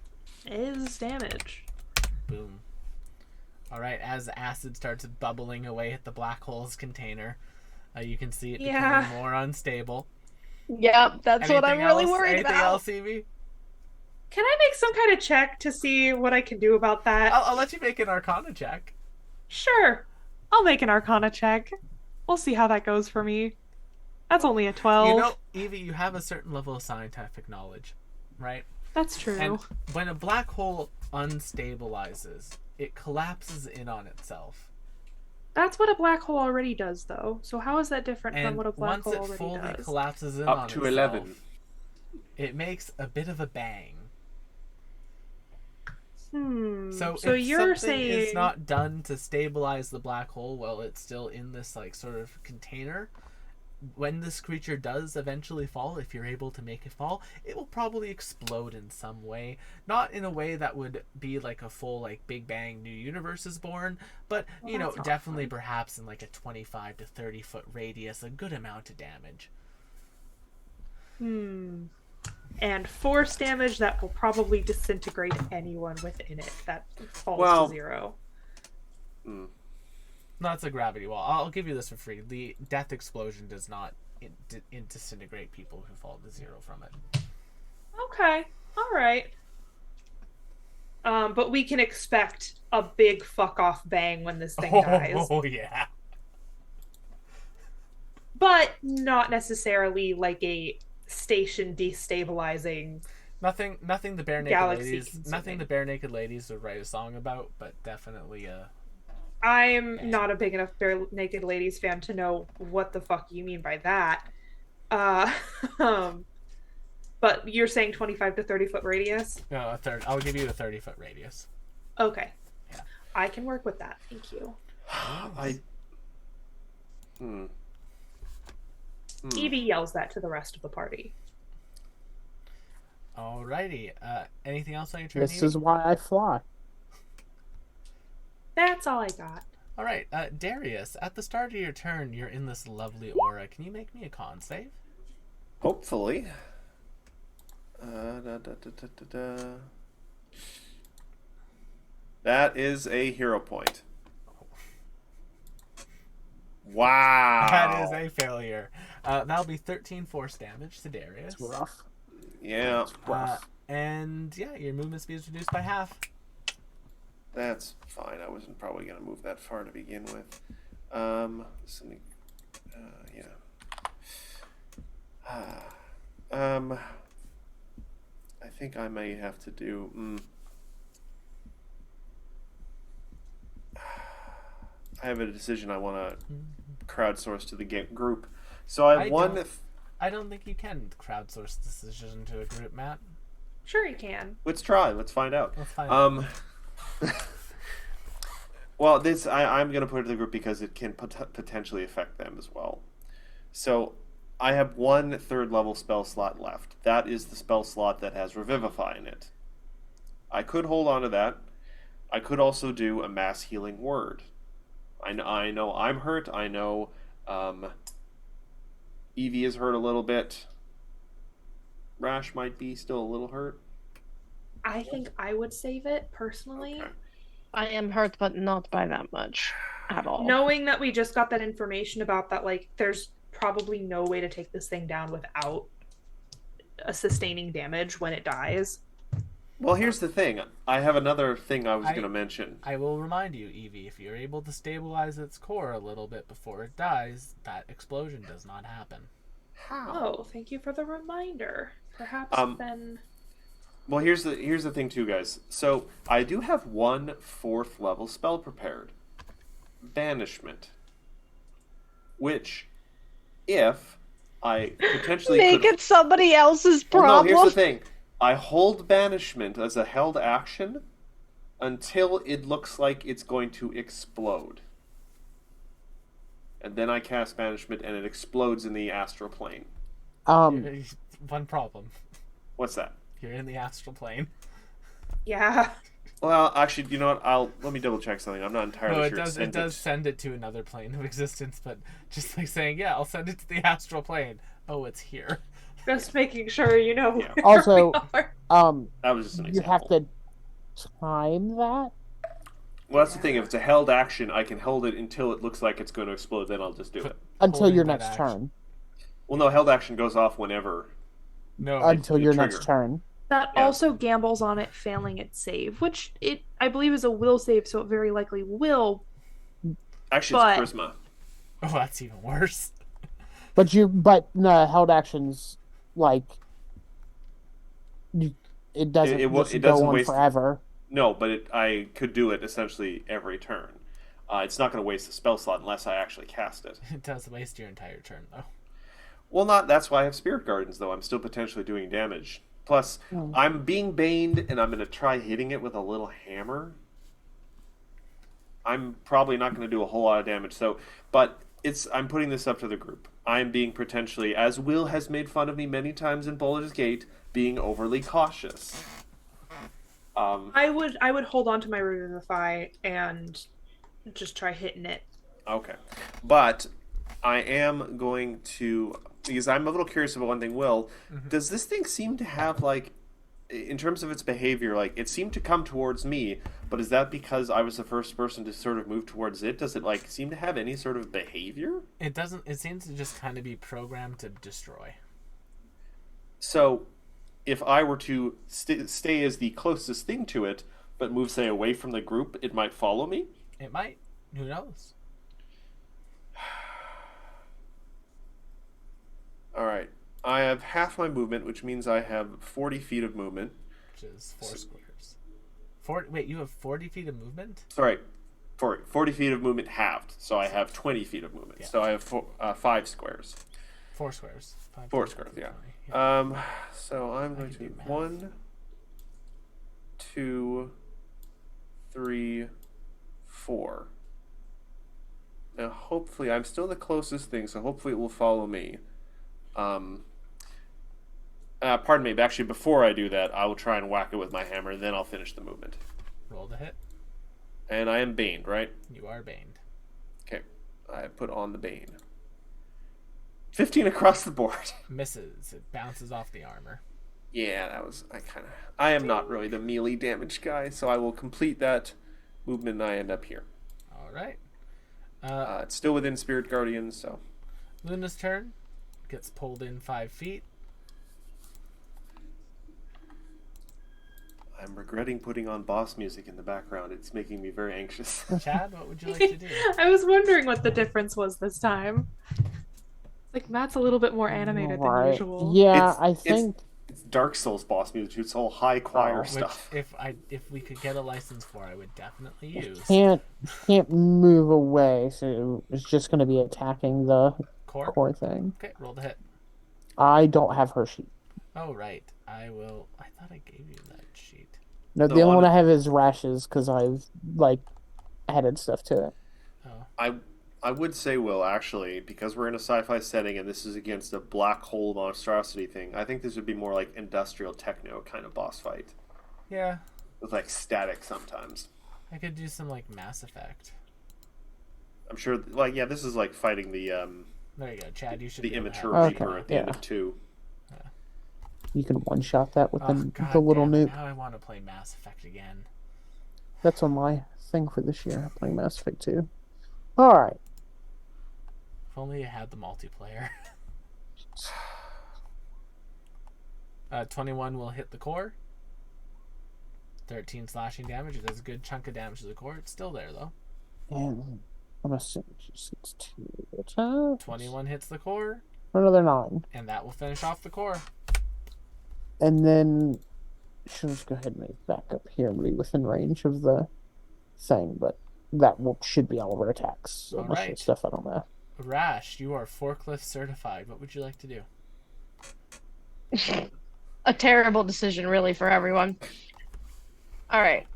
is damage. Boom. All right, as acid starts bubbling away at the black hole's container, you can see it becoming more unstable. Yep, that's what I'm really worried Anything about. else, Evie? Can I make some kind of check to see what I can do about that? I'll let you make an Arcana check. Sure. I'll make an Arcana check. We'll see how that goes for me. That's only a 12. You know, Evie, you have a certain level of scientific knowledge, right? That's true. And when a black hole unstabilizes, it collapses in on itself. That's what a black hole already does, though. So how is that different from what a black hole already does? Once it fully collapses in up on to itself, 11, it makes a bit of a bang. So So if you're something saying is not done to stabilize the black hole while it's still in this like sort of container, when this creature does eventually fall, if you're able to make it fall, it will probably explode in some way. Not in a way that would be like a full like Big Bang new universe is born, but you know, definitely perhaps in like a 25 to 30 foot radius, a good amount of damage. And force damage that will probably disintegrate anyone within it that falls to 0. That's a gravity wall. I'll give you this for free. The death explosion does not disintegrate people who fall to 0 from it. Okay. All right. But we can expect a big fuck off bang when this thing dies. Oh yeah. But not necessarily like a station destabilizing. Nothing the bare naked Galaxy ladies. consuming. Nothing the bare naked ladies would write a song about, but definitely I'm not a big enough Bare Naked Ladies fan to know what the fuck you mean by that. But you're saying 25 to 30 foot radius? no, a third. I'll give you a 30 foot radius. Okay. Yeah. I can work with that. Thank you. Evie yells that to the rest of the party. Alrighty. Anything else on your turn? This Evie? is why I fly. That's all I got. All right, Darius. At the start of your turn, you're in this lovely aura. Can you make me a con save? hopefully. That is a hero point. Wow. That is a failure. That'll be 13 force damage to Darius. It's rough. Yeah, It's rough. And yeah, your movement speed is reduced by half. that's fine. I wasn't probably going to move that far to begin with. I think I may have to do. I have a decision I want to crowdsource to the group. So I have one. I don't think you can crowdsource this decision to a group, Matt. Sure, you can. Let's try. Let's find out. Let's find out. Well, this I'm going to put it to the group because it can potentially affect them as well. So I have one third level spell slot left. That is the spell slot that has Revivify in it. I could hold on to that. I could also do a mass healing word. I know I'm hurt. I know Evie is hurt a little bit. Rash might be still a little hurt. I think I would save it personally. Okay. I am hurt, but not by that much at all. Knowing that we just got that information about that, like, there's probably no way to take this thing down without a sustaining damage when it dies. Well, here's the thing. I have another thing I was going to mention. I will remind you, Evie, if you're able to stabilize its core a little bit before it dies, that explosion does not happen. How? Oh, thank you for the reminder. Perhaps then. Well, here's the thing too, guys. So I do have one 4th level spell prepared, Banishment, which, if I potentially make it somebody else's problem. Well, no, here's the thing. I hold Banishment as a held action until it looks like it's going to explode. And then I cast Banishment and it explodes in the astral plane. One problem. What's that? You're in the astral plane. Yeah. Well, actually, you know what? Let me double check something. I'm not entirely No, it sure. does. It does send it to another plane of existence, but just like saying, yeah, I'll send it to the astral plane. Oh, it's here. Just making sure you know Yeah. where Also, we are. That was just an you have example. to time that. Well, that's the thing. If it's a held action, I can hold it until it looks like it's going to explode. Then I'll just do it. Until Holding your that next action. turn. Well, no, held action goes off whenever. No. Until the your trigger. next turn. That Yeah. also gambles on it failing its save, which it I believe is a will save, so it very likely will. Actually, But it's charisma. Oh, that's even worse. But no, held actions like you, it doesn't just It go doesn't on waste. forever. No, but I could do it essentially every turn. It's not going to waste the spell slot unless I actually cast it. It does waste your entire turn, though. Well, not. That's why I have Spirit Gardens, though. I'm still potentially doing damage. Plus, I'm being baned, and I'm going to try hitting it with a little hammer. I'm probably not going to do a whole lot of damage. So, but I'm putting this up to the group. I'm being potentially, as Will has made fun of me many times in Baldur's Gate, being overly cautious. I would hold on to my Revivify and just try hitting it. Okay, but I am going to, because I'm a little curious about one thing. Will, does this thing seem to have like, in terms of its behavior, like it seemed to come towards me, but is that because I was the first person to sort of move towards it? Does it like seem to have any sort of behavior? It doesn't. It seems to just kind of be programmed to destroy. So, if I were to stay as the closest thing to it, but move, say, away from the group, it might follow me? It might. Who knows? Alright. I have half my movement, which means I have 40 feet of movement. Which is 4 squares. Wait, you have 40 feet of movement? Sorry. 40 feet of movement halved, so I have 20 feet of movement. Yeah. So I have 5 squares. 4 squares. 4 squares, yeah. So I'm going to do math. 1, 2, 3, 4. Now, hopefully, I'm still the closest thing, so hopefully it will follow me. Pardon me, but actually, before I do that, I will try and whack it with my hammer, then I'll finish the movement. Roll the hit. And I am baned, right? You are baned. Okay, I put on the bane. 15 across the board. Misses. It bounces off the armor. Yeah, I am not really the melee damage guy, so I will complete that movement and I end up here. All right. It's still within Spirit Guardians, so. Luna's turn. Gets pulled in 5 feet. I'm regretting putting on boss music in the background. It's making me very anxious. Chad, what would you like to do? I was wondering what the difference was this time. Like Matt's a little bit more animated than Right. usual. Yeah, I think It's Dark Souls boss music. It's all high choir Which, stuff. if we could get a license for, I would definitely use. can't move away, so it's just going to be attacking the Core. core thing. Okay, roll the hit. I don't have her sheet. Oh right, I will. I thought I gave you that sheet. No, the only one I have is rashes because I've like added stuff to it. Oh. I would say, Will, actually, because we're in a sci-fi setting and this is against a black hole monstrosity thing, I think this would be more like industrial techno kind of boss fight. Yeah. With like static sometimes. I could do some like Mass Effect. I'm sure, like, yeah, this is like fighting the There you go, Chad. You should. the be able to immature have- Reaper at the end of 2. You can one-shot that with Oh, the God little damn it, nuke. Now I want to play Mass Effect again. That's on my thing for this year. I'm playing Mass Effect 2. All right. If only I had the multiplayer. 21 will hit the core. 13 slashing damage. It does a good chunk of damage to the core. It's still there though. And I'm assuming she gets 2 attacks. 21 hits the core, For another 9. and that will finish off the core. And then she'll just go ahead and move back up here and be within range of the thing, but should be all of her attacks. All Unless right. there's stuff I don't know. Rash, you are forklift certified. What would you like to do? A terrible decision, really, for everyone. All right.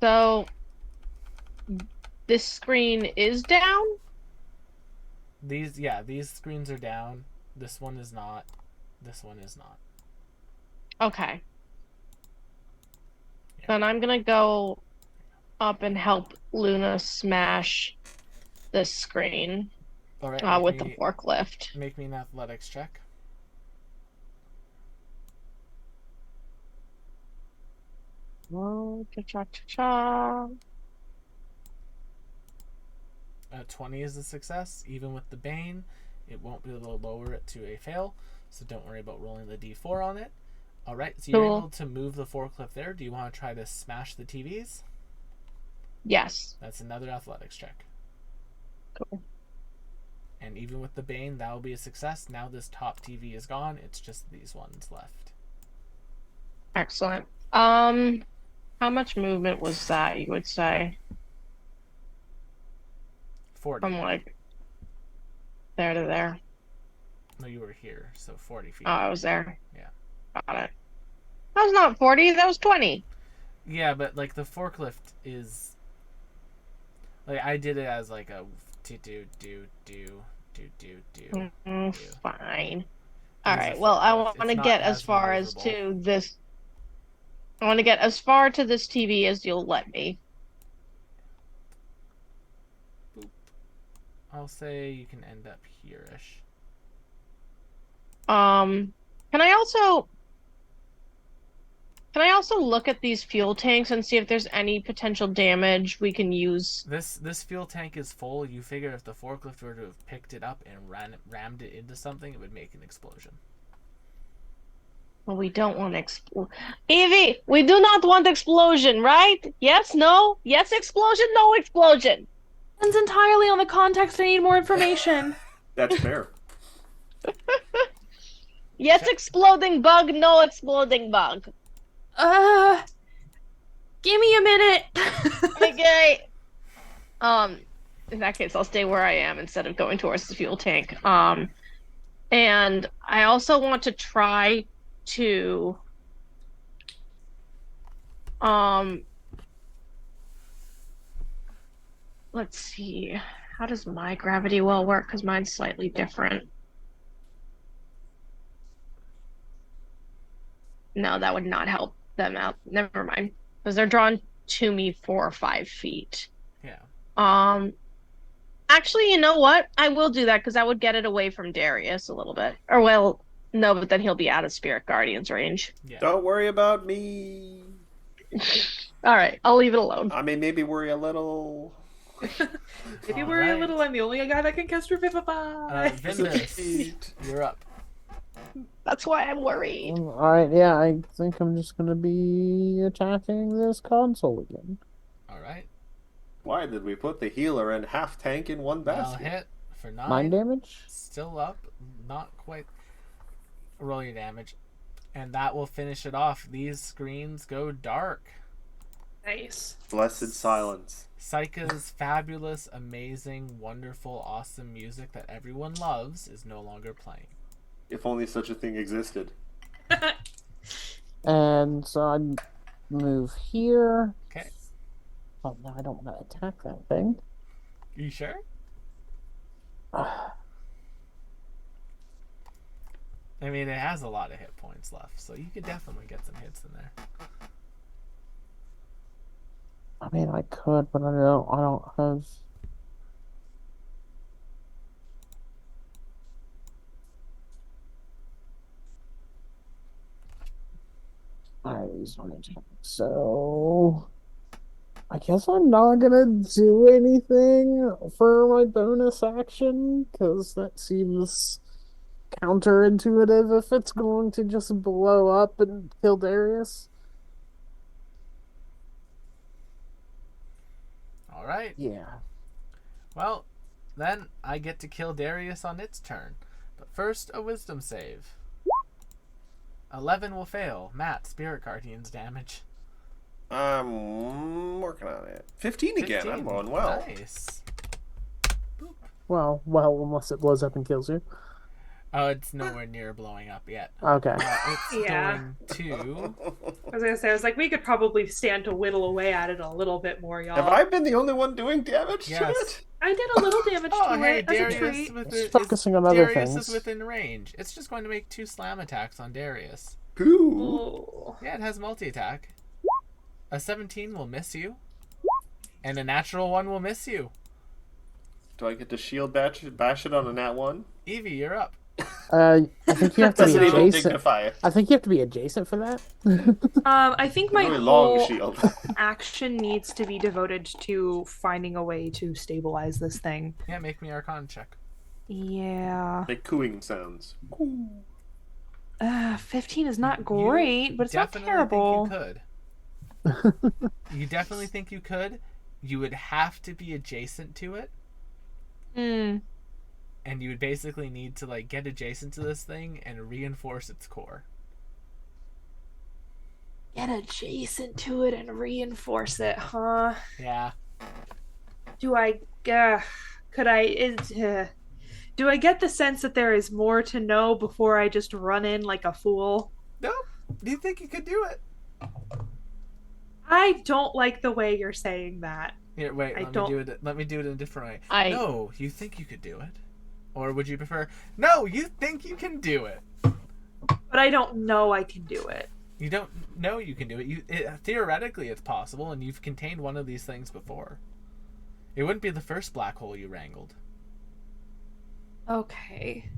So this screen is down. These screens are down. This one is not. This one is not. Okay. Then I'm gonna go up and help Luna smash this screen All right, with the forklift. make me an athletics check. Oh, cha-cha-cha-cha. 20 is a success. Even with the Bane, it won't be able to lower it to a fail, so don't worry about rolling the d4 on it. Alright, so you're able to move the forklift there. Do you want to try to smash the TVs? Yes. That's another athletics check. Cool. And even with the Bane, that will be a success. Now this top TV is gone. It's just these ones left. Excellent. How much movement was that, you would say? 40. From like there to there. No, you were here, so 40 feet. Oh, I was there. Yeah. Got it. That was not 40, that was 20. Yeah, but like the forklift is like I did it as like a do. Fine. Alright, well I want to get as far as to this. I want to get as far to this TV as you'll let me. Boop. I'll say you can end up here-ish. Can I also look at these fuel tanks and see if there's any potential damage we can use? This fuel tank is full. You figure if the forklift were to have picked it up and rammed it into something, it would make an explosion. Well, we don't want explode. Evie, we do not want explosion, right? Yes, no? Yes, explosion, no explosion. Depends entirely on the context. I need more information. That's fair. Yes, exploding bug, no exploding bug. Give me a minute. Okay. In that case, I'll stay where I am instead of going towards the fuel tank. And I also want to try to let's see. How does my gravity well work? Because mine's slightly different. No, that would not help them out. Never mind. Because they're drawn to me 4 or 5 feet. Yeah. Actually, you know what? I will do that because I would get it away from Darius a little bit. Or, well, no, but then he'll be out of Spirit Guardian's range. Yeah. Don't worry about me. All right, I'll leave it alone. I mean, maybe worry a little. Maybe worry a little. I'm the only guy that can cast Revivify. Vindus, you're up. That's why I'm worried. Alright, yeah, I think I'm just gonna be attacking this console again. Alright. Why did we put the healer and half tank in one I'll basket? hit for 9. 9 damage? Still up. Not quite. Roll your damage. And that will finish it off. These screens go dark. Nice. Blessed silence. Saika's fabulous, amazing, wonderful, awesome music that everyone loves is no longer playing. If only such a thing existed. And so I move here. Okay. Oh, no, I don't want to attack that thing. You sure? I I mean, it has a lot of hit points left, so you could definitely get some hits in there. mean, I could, but I don't have... Alright, he's on attack. So... I guess I'm not gonna do anything for my bonus action, because that seems counterintuitive if it's going to just blow up and kill Darius. Alright. Yeah. Well, then I get to kill Darius on its turn. But first, a wisdom save. 11 will fail. Matt, Spirit Guardian's damage. I'm working on it. 15 again. 15. I'm going well. Nice. Boop. Well, unless it blows up and kills you. Oh, it's nowhere near blowing up yet. Okay. It's Yeah. going to... I was gonna say, I was like, we could probably stand to whittle away at it a little bit more, y'all. Have I been the only one doing damage to Yes. it? I did a little damage Oh, to hey, it as a Darius treat. with It's focusing on other Darius things. is within range. It's just going to make 2 slam attacks on Darius. Ooh. Ooh. Yeah, it has multi-attack. A 17 will miss you, and a natural 1 will miss you. Do I get to shield bash it on a nat 1? Evie, you're up. I think you have to be Doesn't even adjacent. dignify it. I think you have to be adjacent for that. I think A my really long whole shield. action needs to be devoted to finding a way to stabilize this thing. Yeah, make me Arcana check. Yeah. Make cooing sounds. 15 is not great, but it's not Definitely terrible. think you could. You definitely think you could. You would have to be adjacent to it. Hmm. And you would basically need to like get adjacent to this thing and reinforce its core. Get adjacent to it and reinforce it, huh? Yeah. Do I could I do I get the sense that there is more to know before I just run in like a fool? Nope. Do you think you could do it? I don't like the way you're saying that. Here, wait. I Let don't- me do it. Let me do it in a different way. I- No, you think you could do it, or would you prefer? No, you think you can do it. But I don't know I can do it. You don't know you can do it. Theoretically, it's possible, and you've contained one of these things before. It wouldn't be the first black hole you wrangled. Okay.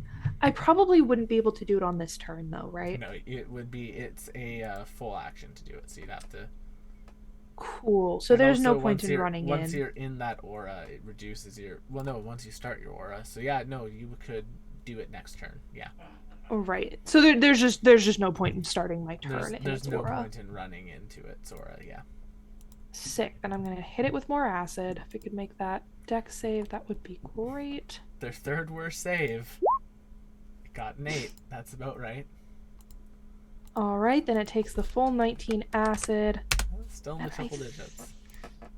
I probably wouldn't be able to do it on this turn though, right? No, it would be. It's a full action to do it, so you'd have to. Cool. So And there's no also, point in running once in. you're in that aura, it reduces your. Well, no, once you start your aura. So yeah, no, you could do it next turn. Yeah. Right. So there's just no point in starting my turn in There's its no aura. point in running into its aura. Yeah. Sick. Then I'm gonna hit it with more acid. If it could make that deck save, that would be great. Their third worst save. It got an 8. That's about right. All right. Then it takes the full 19 acid. Still in the And triple I digits.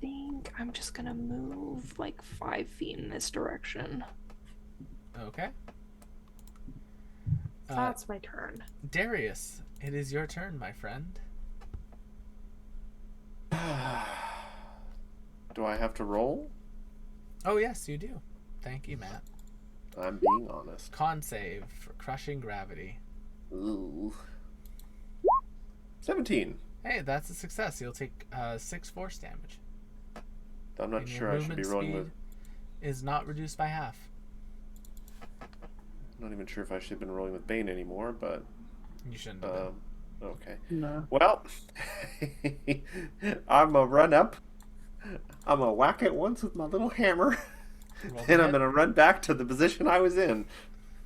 think I'm just gonna move like 5 feet in this direction. Okay. That's my turn. Darius, it is your turn, my friend. Do I have to roll? Oh yes, you do. Thank you, Matt. I'm being honest. Con save for crushing gravity. Ooh. 17. Hey, that's a success. You'll take 6 force damage. I'm not And your sure I should be movement rolling speed with. is not reduced by half. I'm not even sure if I should have been rolling with Bane anymore, but. You shouldn't have been. Okay. No. Well, I'm a run up. I'm a whack it once with my little hammer, Roll and the I'm hit. gonna run back to the position I was in,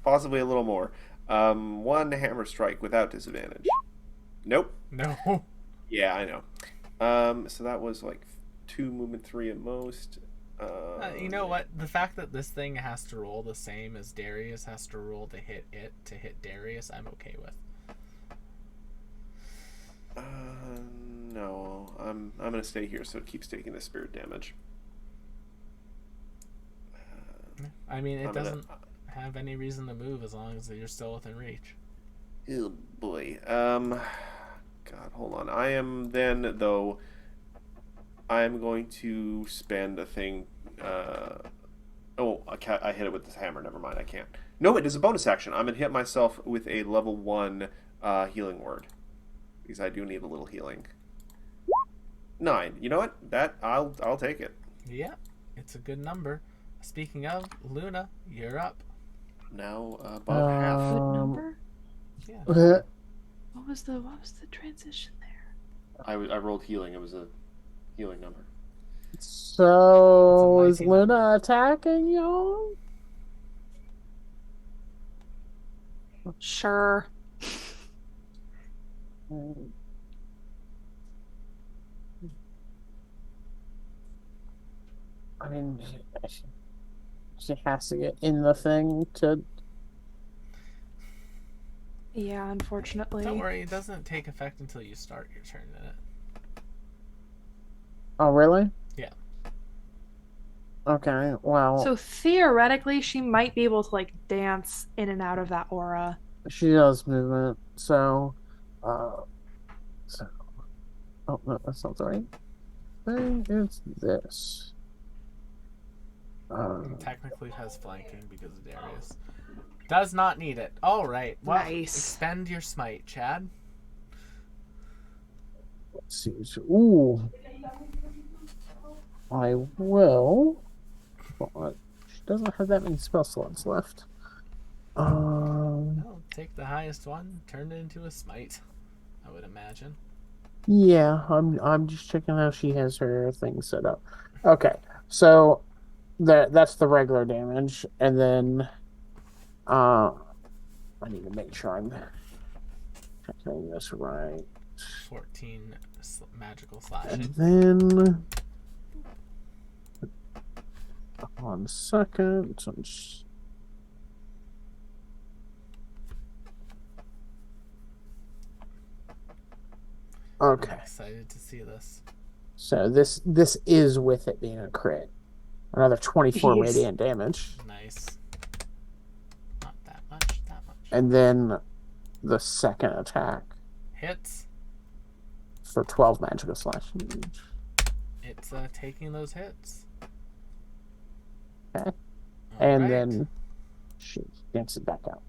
possibly a little more. 1 hammer strike without disadvantage. Nope. No. Yeah, I know. So that was like 2 movement, 3 at most. You know what? The fact that this thing has to roll the same as Darius has to roll to hit Darius, I'm okay with. No, I'm gonna stay here, so it keeps taking the spirit damage. I mean, it I'm gonna- doesn't have any reason to move as long as you're still within reach. Oh boy. God, hold on. I am then though. I am going to spend a thing. I hit it with this hammer. Never mind. I can't. No, it is a bonus action. I'm gonna hit myself with a level 1 healing word because I do need a little healing. 9. You know what? That I'll take it. Yeah, it's a good number. Speaking of, Luna, you're up. Now above half. Good Um, number. Yeah. What was the transition there? I rolled healing. It was a healing number. So It's is a mighty Luna number. attacking y'all? Sure. I mean, she has to get in the thing to. Yeah, unfortunately. Don't worry, it doesn't take effect until you start your turn in it. Oh, really? Yeah. Okay. Well, So theoretically, she might be able to like dance in and out of that aura. she does movement. So, so. Oh no, that's not the right thing. It's this. Technically has flanking because of Darius. Does not need it. All right. Well, Nice. expend your smite, Chad. Let's see. So, ooh, I will. But she doesn't have that many spell slots left. Well, take the highest one, turn it into a smite, I would imagine. Yeah, I'm just checking how she has her thing set up. Okay, so that's the regular damage, and then uh, I need to make sure I'm calculating this right. 14 magical And slashing. then 1 second. Okay, I'm excited to see this. so this is with it being a crit. Another 24 Jeez. radiant damage, Nice. Not that much, that much. and then the second attack Hits. for 12 magical slashing. It's taking those hits. Okay. All And right. then she dances back out.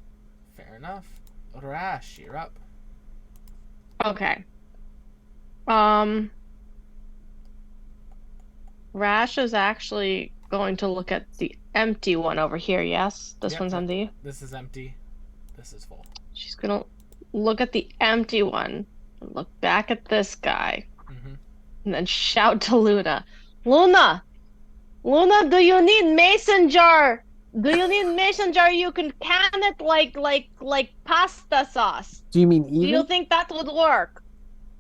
Fair enough. Rash, you're up. Okay. Rash is actually going to look at the empty one over here. Yes, this Yep, one's empty. This is empty. This is full. She's gonna look at the empty one and look back at this guy Mm-hmm. and then shout to Luna, Luna, Luna, do you need mason jar? Do you need mason jar? You can can it like pasta sauce. Do you mean Do you Evie? think that would work?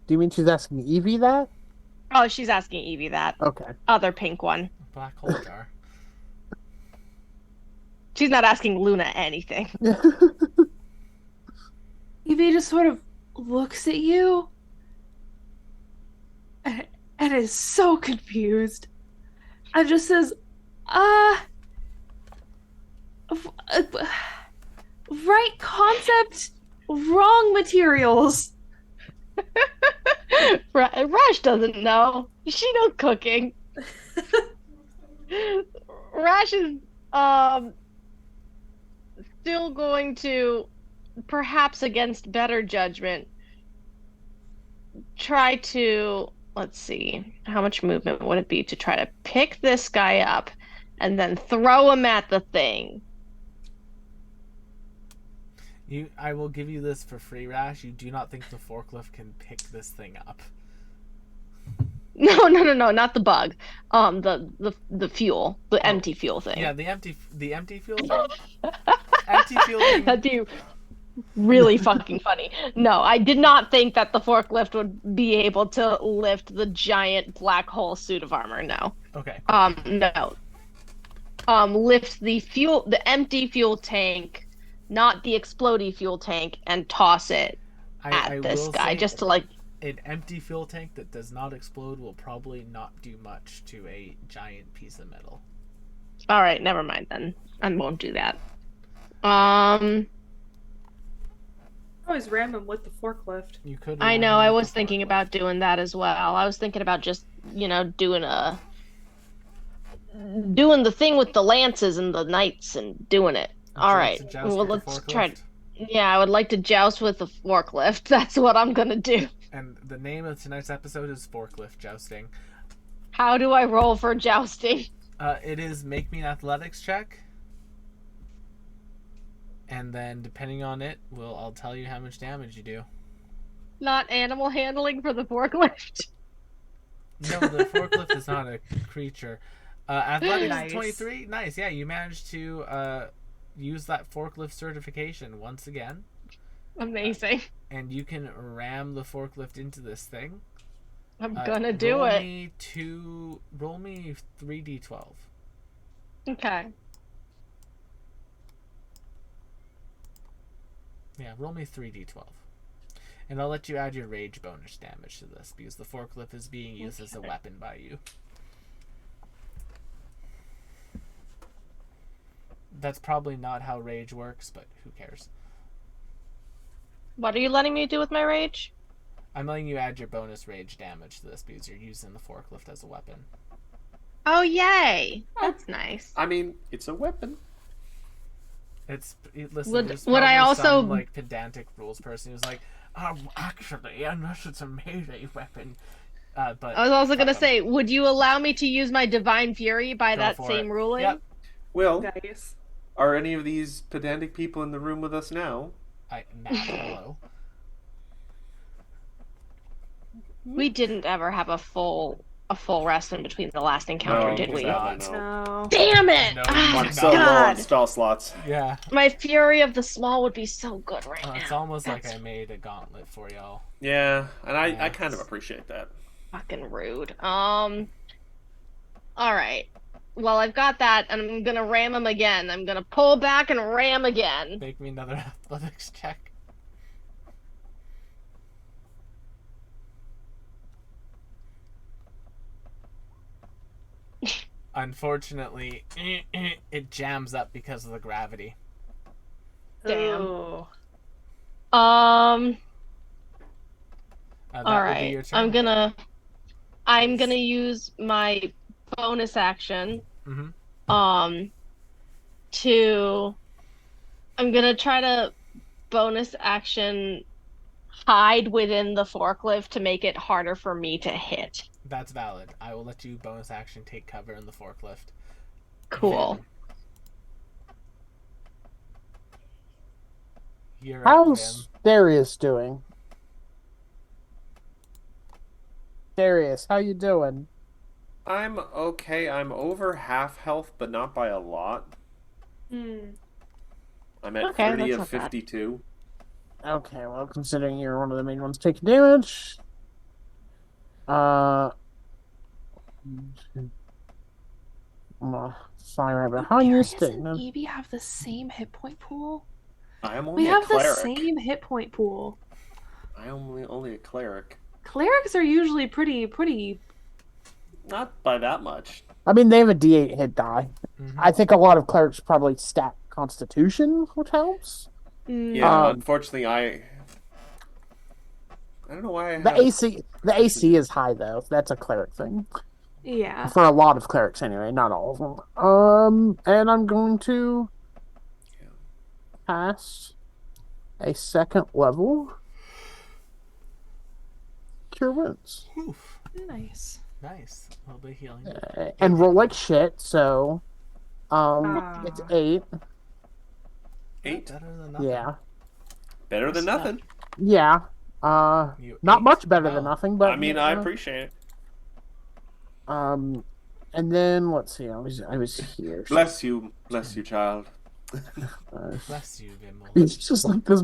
Do you mean she's asking Evie that? Oh, she's asking Evie that. Okay. Other pink one. Black hole jar. She's not asking Luna anything. Evie just sort of looks at you and is so confused and just says, right concept, wrong materials. Rash doesn't know. She knows cooking. Rash is still going to, perhaps against better judgment, try to, let's see, how much movement would it be to try to pick this guy up and then throw him at the thing. I will give you this for free, Rash. You do not think the forklift can pick this thing up? No, not the bug. The fuel, the empty fuel thing. Yeah, the empty fuel thing. Empty fuel thing. That'd be really fucking funny. No, I did not think that the forklift would be able to lift the giant black hole suit of armor. No. Okay. No. Lift the empty fuel tank, not the explodey fuel tank, and toss it at this guy, just to like. An empty fuel tank that does not explode will probably not do much to a giant piece of metal. All right, never mind then. I won't do that. Always ram him with the forklift. You could. I know. I was thinking about doing that as well. I was thinking about just, doing the thing with the lances and the knights and doing it. All right. Well, let's try. Yeah, I would like to joust with the forklift. That's what I'm gonna do. And the name of tonight's episode is Forklift Jousting. How do I roll for jousting? It is make me an athletics check. And then, depending on it, I'll tell you how much damage you do. Not animal handling for the forklift. No, the forklift is not a creature. Athletics Nice. 23. Nice. Yeah, you managed to use that forklift certification once again. Amazing. And you can ram the forklift into this thing. I'm gonna do it. Roll me 3d12. Okay. Yeah, roll me 3d12. And I'll let you add your rage bonus damage to this because the forklift is being used as a weapon by you. That's probably not how rage works, but who cares? What are you letting me do with my rage? I'm letting you add your bonus rage damage to this because you're using the forklift as a weapon. Oh, yay. That's nice. I mean, it's a weapon. Listen, Would there's I probably also- some, pedantic rules person who's like, Actually, unless it's a melee weapon. But I was also gonna fuck 'em. say, would you allow me to use my Divine Fury by Go that for same it. ruling? Yep. Will, Nice. are any of these pedantic people in the room with us now? Matt, hello. We didn't ever have a full rest in between the last encounter, No, did we? sadly, not. no. No. Damn it! No, you Ah, did I'm so not. low on God. spell slots. Yeah. My Fury of the Small would be so good right now. It's almost like That's I made a gauntlet for y'all. Yeah, and I Yeah. kind of appreciate that. fucking rude. All right. Well, I've got that, and I'm gonna ram him again. I'm gonna pull back and ram again. Make me another athletics check. Unfortunately, it jams up because of the gravity. Damn. Ooh. Um. That All would be right. your turn. I'm gonna use my bonus action. Mm-hmm. To. I'm gonna try to bonus action hide within the forklift to make it harder for me to hit. That's valid. I will let you bonus action take cover in the forklift. Cool. You're up, Vim. How's Darius doing? Darius, how you doing? I'm okay. I'm over half health, but not by a lot. Hmm. I'm at Okay, 30 that's of not bad. 52. Okay, well, considering you're one of the main ones taking damage, I'm gonna fly right behind you, Darius staying and in. Evie have the same hit point pool. I am only We a have the cleric. same hit point pool. I am only a cleric. Clerics are usually pretty. Not by that much. I mean, they have a D8 hit die. Mm-hmm. I think a lot of clerics probably stack Constitution, which helps. Yeah, Um, unfortunately, I don't know why I The have AC is high though. That's a cleric thing Yeah. for a lot of clerics anyway, not all of them. And I'm going to cast a second level Cure Wounds Oof. Nice. Nice. A little bit of healing. and roll like shit. So, it's Ah. 8. 8. Better than nothing. Yeah, Better than nothing. yeah. You Not ate much better than well. nothing, but I mean, I appreciate it. and then let's see. I was here. So, Bless you, child. Bless you, Vimmel. it's just like this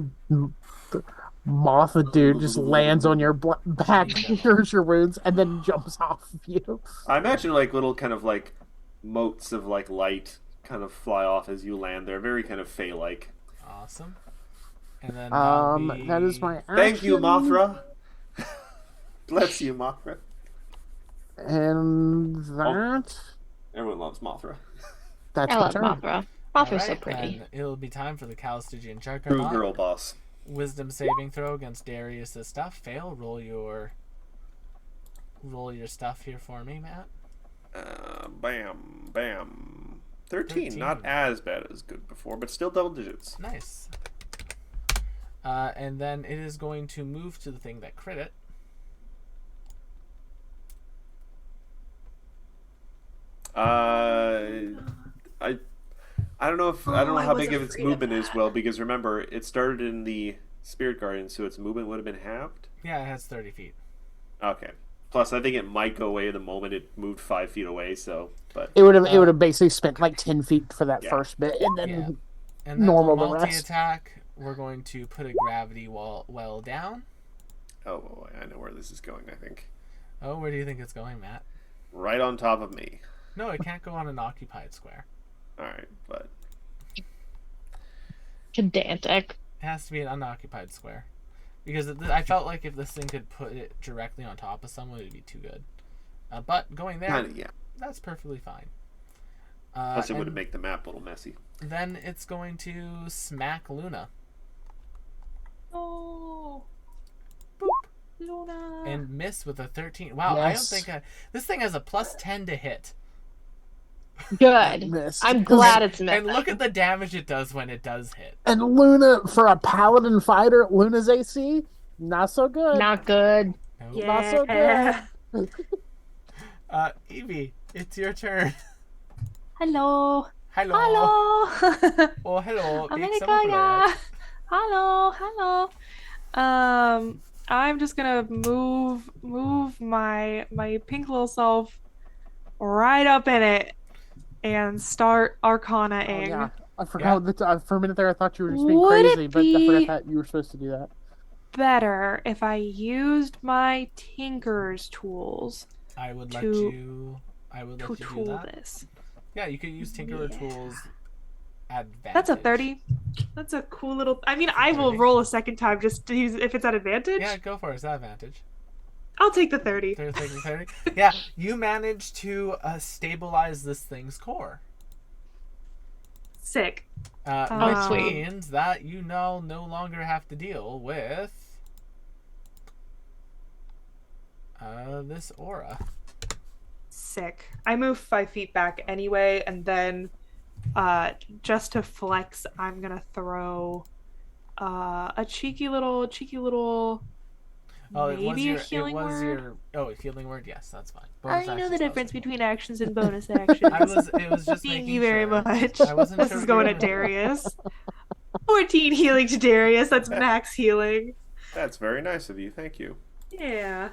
Mothra dude just lands on your back, cures your wounds, and then jumps off of you. I imagine like little kind of like motes of like light kind of fly off as you land there, very kind of fey-like. Awesome. And then That is my action. Thank you, Mothra. Bless you, Mothra. And that Everyone loves Mothra. I that's my love turn. Mothra. Mothra's so Alright, pretty. then it'll be time for the Calistigian True Juggernaut. girl boss. Wisdom saving throw against Darius' stuff. Fail. Roll your stuff here for me, Matt. Bam, bam. 13. 13. Not as bad as good before, but still double digits. Nice. And then it is going to move to the thing that crit it. I don't know if I don't know I how was big of its afraid of movement is, that. well, because remember it started in the Spirit Guardian, so its movement would have been halved. Yeah, it has 30 feet. Okay. Plus, I think it might go away the moment it moved 5 feet away. So, but It would have basically spent like 10 feet for that Yeah. first bit, and then Yeah. And then normal for the rest. multi-attack, we're going to put a gravity well down. oh, I know where this is going. I think Oh, where do you think it's going, Matt? right on top of me. No, it can't go on an occupied square. All right, but Pedantic. It has to be an unoccupied square. Because I felt like if this thing could put it directly on top of someone, it would be too good. But going there, kind of yeah. that's perfectly fine. Plus, it would and make the map a little messy. then it's going to smack Luna. Oh. Boop. Luna. And miss with a 13. Wow, Yes. I don't think this thing has a plus 10 to hit. Good. Missed. I'm glad it's And missed. look at the damage it does when it does hit. And Luna, for a paladin fighter, Luna's AC Not so good. Not good. Nope. Not so good. Evie, it's your turn. Hello. Hello. Hello. Oh, hello. America. Hello. Hello. Hello. I'm just gonna move my pink little self right up in it and start Oh arcana-ing. yeah, I forgot that. For a minute there, I thought you were just being Would crazy, it but I forgot be that you were supposed to do that. better if I used my Tinker's tools I would let to you. I would let to you do tool that. this? Yeah, you could use Tinkerer Yeah. tools. Advantage. That's a 30. That's a cool little. I mean, That's a I will 30. roll a second time just to use if it's at advantage. Yeah, go for it. It's advantage. I'll take the 30. They're taking 30. Yeah, you managed to stabilize this thing's core. Sick. Which sweet. means that you now no longer have to deal with this aura. Sick. I move 5 feet back anyway, and then just to flex, I'm gonna throw a cheeky little Oh, maybe a healing word. a healing word. Yes, that's fine. I Bonus know action the spells difference are between actions and bonus actions. It was just Thank making you very sure. much. I wasn't This sure is if you going were to gonna- Darius. 14 healing to Darius. That's max healing. That's very nice of you. Thank you. Yeah.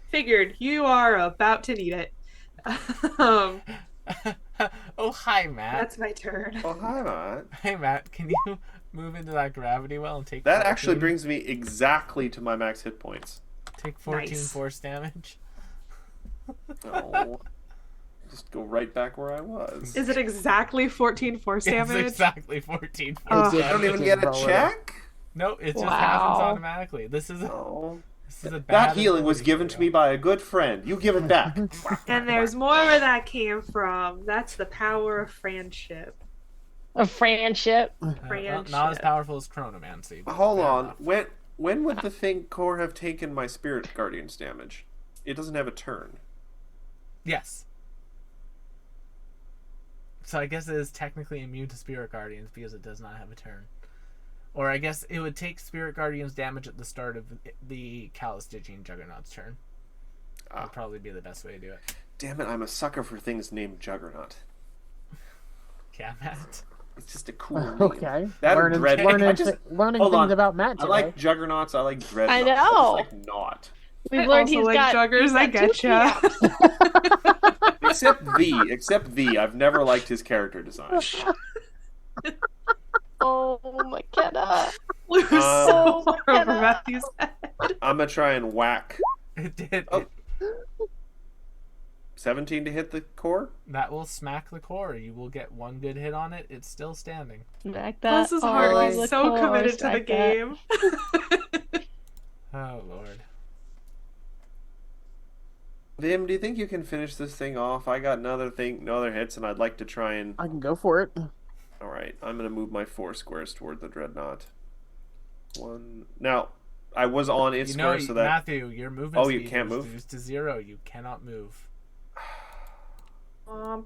Figured you are about to need it. Um, Oh, hi, Matt. that's my turn. Oh, hi, Matt. Hey, Matt. Can you move into that gravity well and take? That 14? actually brings me exactly to my max hit points. Take 14 Nice. force damage. Oh. Just go right back where I was. Is it exactly 14 force It's damage? exactly 14 force Oh. damage. I don't even get a check? No, it just Wow. happens automatically. This is Oh. this is a bad That healing was ability given for to me by a good friend. You give it back. And there's more where that came from. That's the power of friendship. A friendship. you. Well, not as powerful as Chronomancy. But Hold fair on. enough. When would the thing core have taken my spirit guardian's damage? It doesn't have a turn. Yes. So I guess it is technically immune to Spirit Guardians because it does not have a turn. Or I guess it would take Spirit Guardians damage at the start of the Calistigian Juggernaut's turn. That would probably be the best way to do it. Damn it, I'm a sucker for things named Juggernaut. Yeah, Matt. It's just a cool name. Okay. That learning, or Dread. learning, Hold learning on. things about Matt I today. like Juggernauts. I like Dreadnoughts. I I know. just like Not. We've I learned also he's like got joggers. he's I got two getcha. Except the. I've never liked his character design. Oh my god. Lose so far Oh, over Matthew's head. I'm gonna try and whack It did. Oh. 17 to hit the core. That will smack the core. You will get one good hit on it. It's still standing. Smack that. Bless his heart, Oh, he's the so core, committed to the smack that. game. Oh, Lord. Vim, do you think you can finish this thing off? I got no other hits, and I'd like to try and. I can go for it. All right, I'm gonna move my 4 squares toward the dreadnought. One. Now, I was on its You know, square, so that. Matthew, your movement Oh, you speed can't is move? reduced to 0. You cannot move. I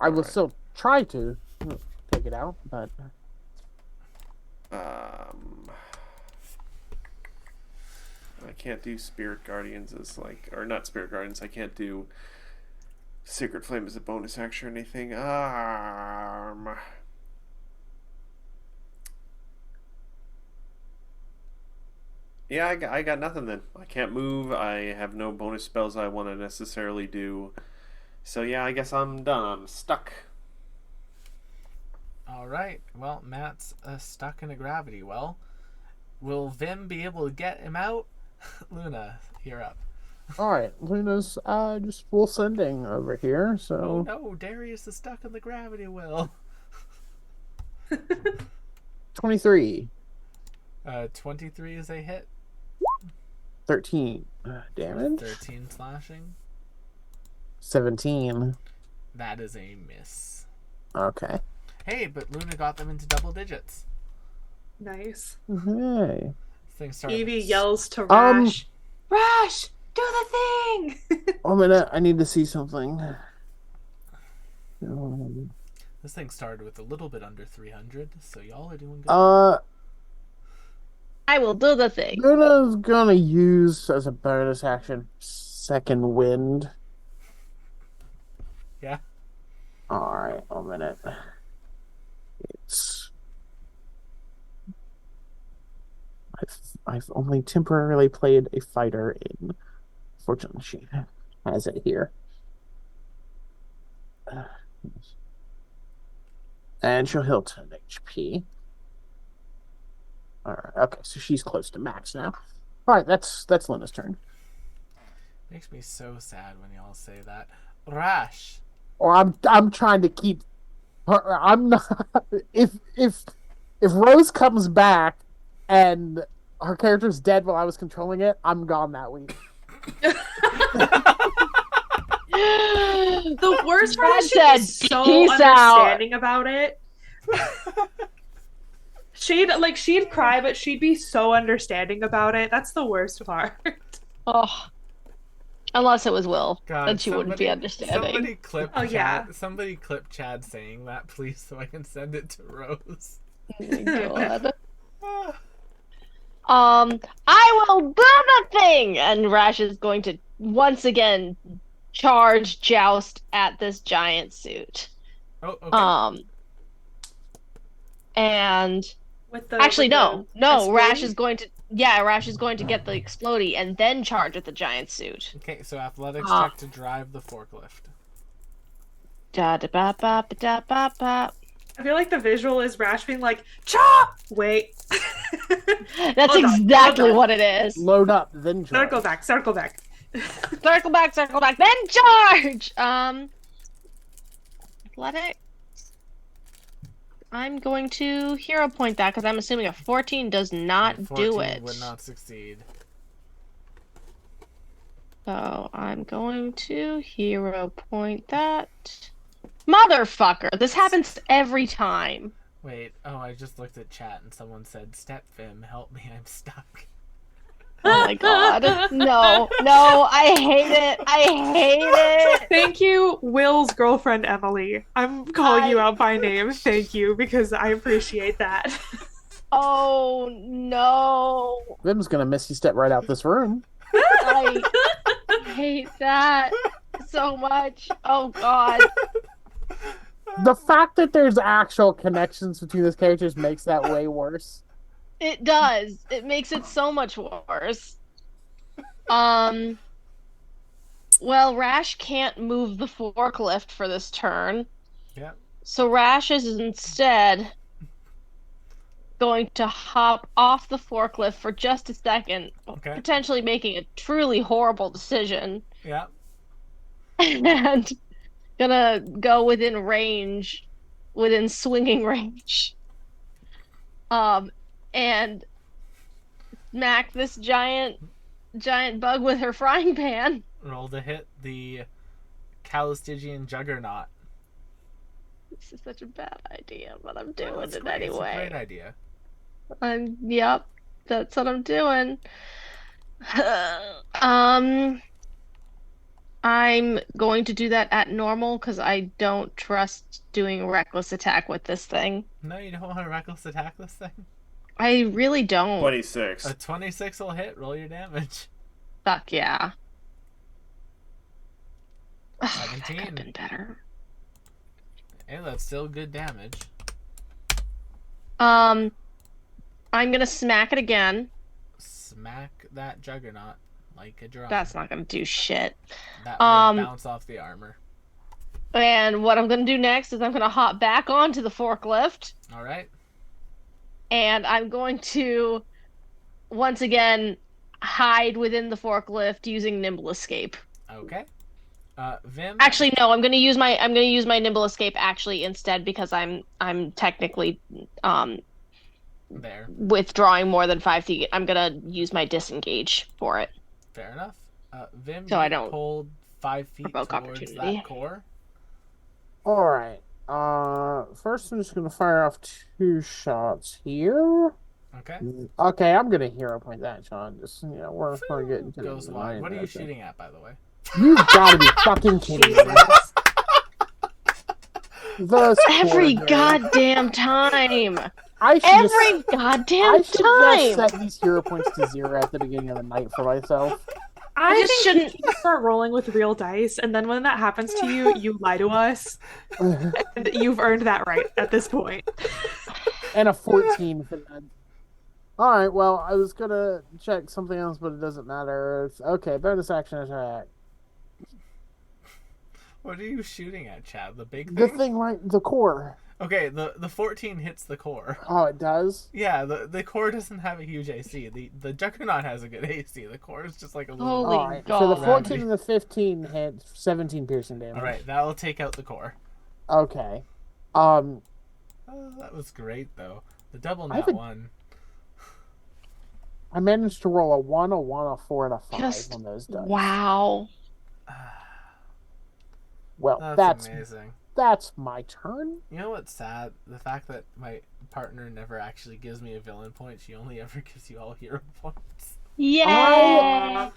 will Alright. still try to take it out, but I can't do Spirit Guardians as or not Spirit Guardians. I can't do Sacred Flame as a bonus action or anything. Yeah, I got nothing then. I can't move. I have no bonus spells I want to necessarily do. So yeah, I guess I'm done. I'm stuck. All right. Well, Matt's stuck in a gravity well. Will Vim be able to get him out? Luna, you're up. all right. Luna's just full sending over here. Oh So no, Darius is stuck in the gravity well. 23, 23 is a hit. 13 damage, 13 slashing. 17. That is a miss. Okay. Hey, but Luna got them into double digits. Nice. Hey. This thing started. Evie yells to Rash. Rash, do the thing! Oh, minute. I need to see something. This thing started with a little bit under 300, so y'all are doing good. I will do the thing. Luna's gonna use as a bonus action second wind. Yeah. All right, 1 minute. It's I've only temporarily played a fighter in. Fortunately, she has it here. And she'll heal 10 HP. All right, okay, so she's close to max now. All right, that's Luna's turn. Makes me so sad when y'all say that. Rash. Or I'm trying to keep her. I'm not. If Rose comes back and her character's dead while I was controlling it, I'm gone that week. The worst part is Brad she'd said, be so "Peace out." understanding about it. She'd cry, but she'd be so understanding about it. That's the worst part. Oh, unless it was Will, God, then she wouldn't be understanding. Somebody clip Oh, Chad. yeah. Somebody clip Chad saying that, please, so I can send it to Rose. Oh my God. I will do the thing, and Rash is going to once again charge Joust at this giant suit. Oh, okay. And With the actually, with the no. Rash exploding? is going to Rash is going to get the explodey and then charge at the giant suit. Okay, so athletics check to drive the forklift. Da da ba ba ba da ba ba. I feel like the visual is Rash being like, chop! Wait. That's Hold on, exactly hold on. what it is. Load up, then charge. Circle back, circle back. Circle back, then charge! Athletics. I'm going to hero point that because I'm assuming a 14 does not do 14 it. would not succeed. So I'm going to hero point that. Motherfucker! This happens every time. Wait, I just looked at chat and someone said, Step Fim, help me, I'm stuck. Oh my god. No, I hate it. I hate it. Thank you, Will's girlfriend, Emily. I'm calling you out by name. Thank you, because I appreciate that. Oh no. Vim's gonna Misty step right out this room. I hate that so much. Oh god. The fact that there's actual connections between these characters makes that way worse. It does. It makes it so much worse. Well, Rash can't move the forklift for this turn. Yep. So Rash is instead going to hop off the forklift for just a second, Okay. potentially making a truly horrible decision, Yep. and gonna go within swinging range, and smack this giant bug with her frying pan. Roll to hit the Calistigian Juggernaut. This is such a bad idea, but I'm doing It's it great. anyway. It's a great idea. Yep, that's what I'm doing. I'm going to do that at normal because I don't trust doing reckless attack with this thing. No, you don't want to reckless attack this thing? I really don't. 26. A 26 will hit. Roll your damage. Fuck yeah. That 17. could have been better. Hey, that's still good damage. I'm gonna smack it again. Smack that Juggernaut like a drum. That's not gonna do shit. That will bounce off the armor. And what I'm gonna do next is I'm gonna hop back onto the forklift. All right. And I'm going to once again hide within the forklift using nimble escape. Okay. Vim. Actually, no. I'm gonna use my nimble escape actually instead because I'm technically There. withdrawing more than 5 feet. I'm gonna use my disengage for it. Fair enough. Vim, So you I don't pulled 5 feet provoke towards opportunity. that core. All right. First I'm just gonna fire off 2 shots here. Okay. Okay, I'm gonna hero point that, Sean. Just we're getting to Goes the wide. line. What are you Okay. shooting at, by the way? You've got to be fucking kidding me. The Every score, goddamn time. I should Every just, goddamn I should just time. set these hero points to 0 at the beginning of the night for myself. I just think shouldn't- you should start rolling with real dice, and then when that happens to you, you lie to us, and you've earned that right at this point. And a 14 for that. All right, well, I was gonna check something else, but it doesn't matter. It's okay. Bonus action attack. What are you shooting at, Chad? The big The thing? thing right, the core. Okay, the 14 hits the core. Oh, it does. Yeah, the core doesn't have a huge AC. The Juggernaut has a good AC. The core is just like a little. Holy All right. So the God. 14 and the 15 hit 17 piercing damage. All right, that'll take out the core. Okay. Oh, that was great though. The double I nat would- one. I managed to roll a 1, a 1, a 4, and a 5 Just on those dice. wow. Well, That's amazing. that's my turn. You know what's sad? The fact that my partner never actually gives me a villain point. She only ever gives you all hero points. Yeah.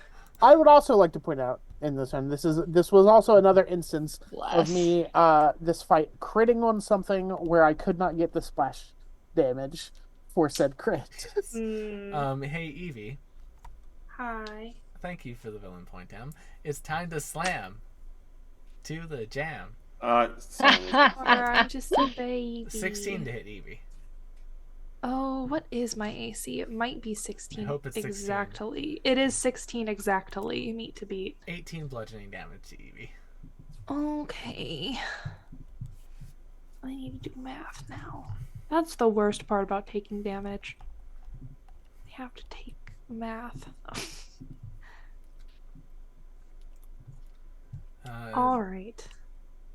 I would also like to point out in this one, this was also another instance of me this fight critting on something where I could not get the splash damage for said crit. Hey Evie, Hi. thank you for the villain point, Em. It's time to slam to the jam. I'm just a baby. 16 to hit Evie. Oh, what is my AC? It might be 16 I hope it's 16. exactly. It is 16 exactly. Meet to beat. 18 bludgeoning damage to Evie. Okay. I need to do math now. That's the worst part about taking damage. I have to take math. Alright.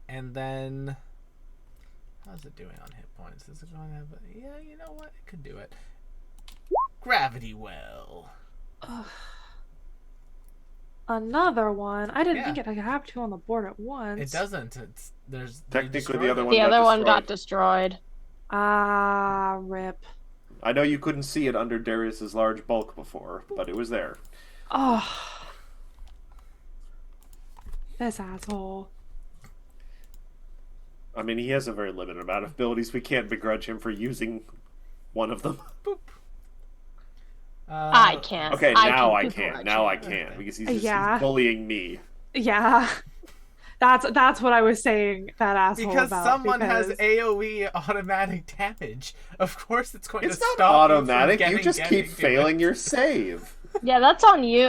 And then, how's it doing on hit points? Is it going to have yeah, you know what? It could do it. Gravity Well. Another one. I didn't Yeah. think it could have two on the board at once. It doesn't. It's there's Technically, you the other destroyed one The got other one destroyed. got destroyed. Ah, rip. I know you couldn't see it under Darius's large bulk before, but it was there. Oh. This asshole. I mean, he has a very limited amount of abilities. We can't begrudge him for using one of them. Boop. I can't. Okay, now I can can. begrudge Now you. I can because he's just Yeah. bullying me. Yeah. That's what I was saying, that asshole Because about. someone has because- AoE automatic damage. Of course it's going It's to not stop automatic. You, You from just getting keep to failing it. your save. Yeah, that's on you.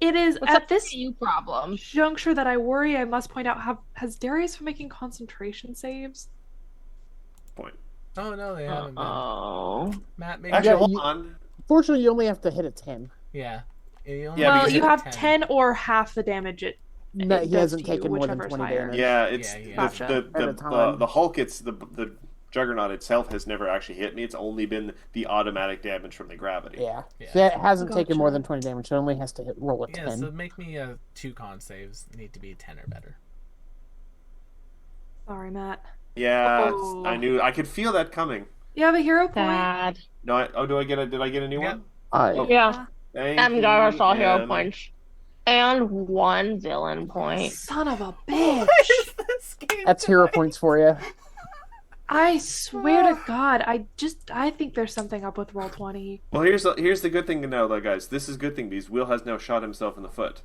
It is What's at up this you problem? juncture that I worry. I must point out, has Darius been making concentration saves? Point. Oh no, they haven't been. Oh. Matt, maybe. Actually, Yeah, hold you- on. Fortunately, you only have to hit a 10. Yeah. You only Yeah, Well, because you you- have 10 or half the damage it No, he does hasn't to you, taken more than whichever's 20 higher. damage. Yeah, it's Yeah. Gotcha. At a time. the Hulk. It's the Juggernaut itself has never actually hit me. It's only been the automatic damage from the gravity. Yeah. Yeah. So it hasn't taken more Gotcha. than 20 damage, so it only has to roll a 10. Yeah, so make me 2 con saves. Need to be 10 or better. Sorry, Matt. Yeah, Oh. I knew. I could feel that coming. You have a hero point? Sad. No, did I get a new Yeah. one? Oh, Yeah. Thank And got us all hero Em. points. And 1 villain point. Son of a bitch. What is this game that's hero tonight? points for you. I swear to God, I think there's something up with Roll20. Well, here's the good thing to know, though, guys. This is a good thing because Will has now shot himself in the foot.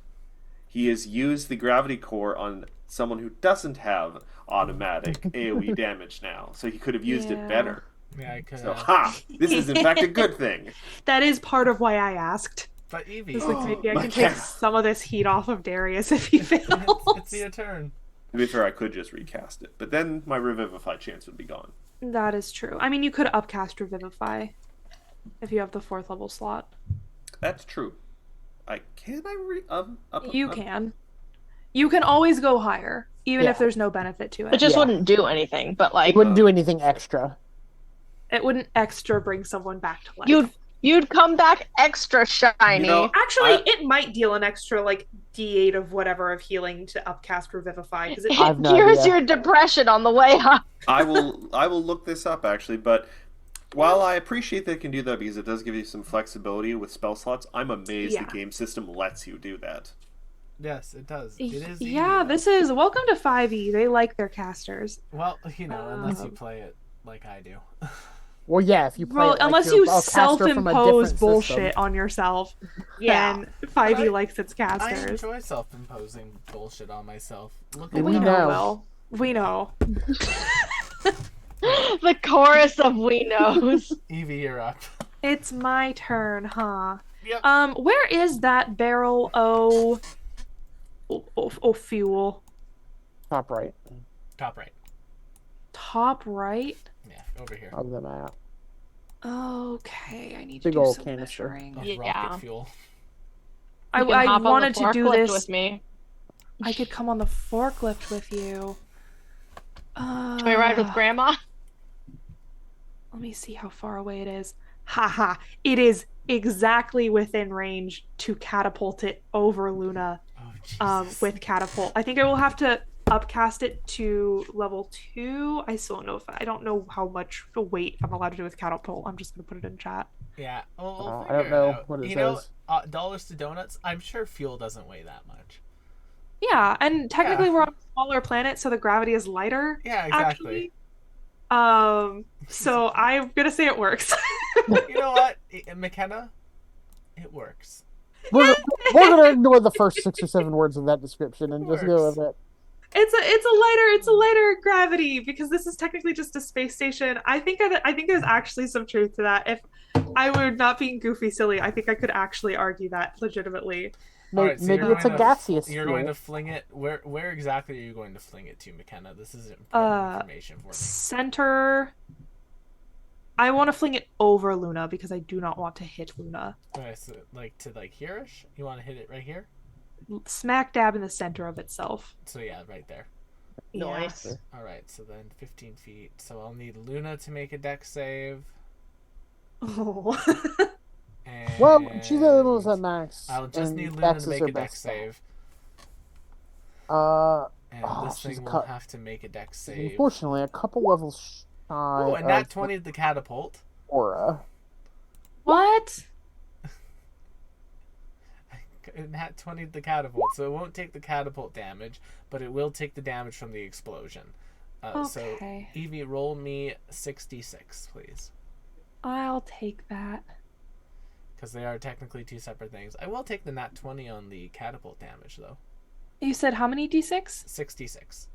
He has used the gravity core on someone who doesn't have automatic AoE damage now, so he could have used Yeah. it better. Yeah, I could. So, ha! This is in fact a good thing. That is part of why I asked. But Evie, It's like maybe I my can take God. some of this heat off of Darius if he fails. it's your turn. To be fair, I could just recast it, but then my Revivify chance would be gone. That is true. I mean, you could upcast Revivify if you have the 4th level slot. That's true. You can. You can always go higher, even Yeah. if there's no benefit to It it. just Yeah. wouldn't do anything, but like It wouldn't do anything extra. It wouldn't extra bring someone back to life. you'd come back extra shiny. You know, Actually, I- it might deal an extra like D8 of whatever of healing to upcast Revivify because it. I've no Here's idea. your depression on the way up. I will look this up actually, but while I appreciate that it can do that because it does give you some flexibility with spell slots, I'm amazed Yeah. the game system lets you do that. Yes, it does. It is. easy, Yeah, though. this is welcome to 5e. They like their casters. Well, unless you play it like I do. Well, yeah, if you play Well, it like unless you're you a caster from a self-impose different bullshit system. on yourself, Yeah. then 5e I- likes its I casters. enjoy self-imposing bullshit on myself. Look We at We that. know, know. Will. We know. The chorus of we knows. Evie, you're up. It's my turn, huh? Yep. Where is that barrel o fuel? Top right Top right. Top right? Yeah, over here. of the map. Okay, I need Big to do old some canister. measuring. Of Yeah. rocket fuel. You can I hop wanted on the to do forklift this. with me. I could come on the forklift with you. Can we ride with Grandma? Let me see how far away it is. Haha, it is exactly within range to catapult it over Luna Oh, Jesus. with catapult. I think I will have to upcast it to level 2. I still don't know if I don't know how much weight I'm allowed to do with catapult. I'm just gonna put it in chat. Yeah, we'll I don't figure know it out. what it You says. know, dollars to donuts, I'm sure fuel doesn't weigh that much. Yeah, and technically Yeah. we're on a smaller planet, so the gravity is lighter. Yeah, exactly. Actually. So I'm gonna say it works. You know what, McKenna? It works. We're gonna ignore the first 6 or 7 words of that description and just go Works. with it. It's a lighter gravity because this is technically just a space station. I think there's actually some truth to that. If I were not being goofy silly, I think I could actually argue that legitimately. All right, so Maybe you're it's a going to gaseous you're fuel. going to fling it. Where exactly are you going to fling it to, McKenna? This is important information for me. Center. I want to fling it over Luna because I do not want to hit Luna. Okay, so like here-ish? You want to hit it right here? Smack dab in the center of itself. So yeah, right there. Nice. All right, so then 15 feet. So I'll need Luna to make a dex save. Oh. And Well, she's almost at max. I'll just and need Luna Dex to is make her a dex best stat. save. And this she's thing will cut. have to make a dex save. Unfortunately, a couple levels shy Oh, and that of 20 the catapult. Aura. What? And that 20 the catapult, so it won't take the catapult damage, but it will take the damage from the explosion. So, Okay. Evie, roll me 66, please. I'll take that. Because they are technically two separate things. I will take the nat 20 on the catapult damage, though. You said how many d6? 66.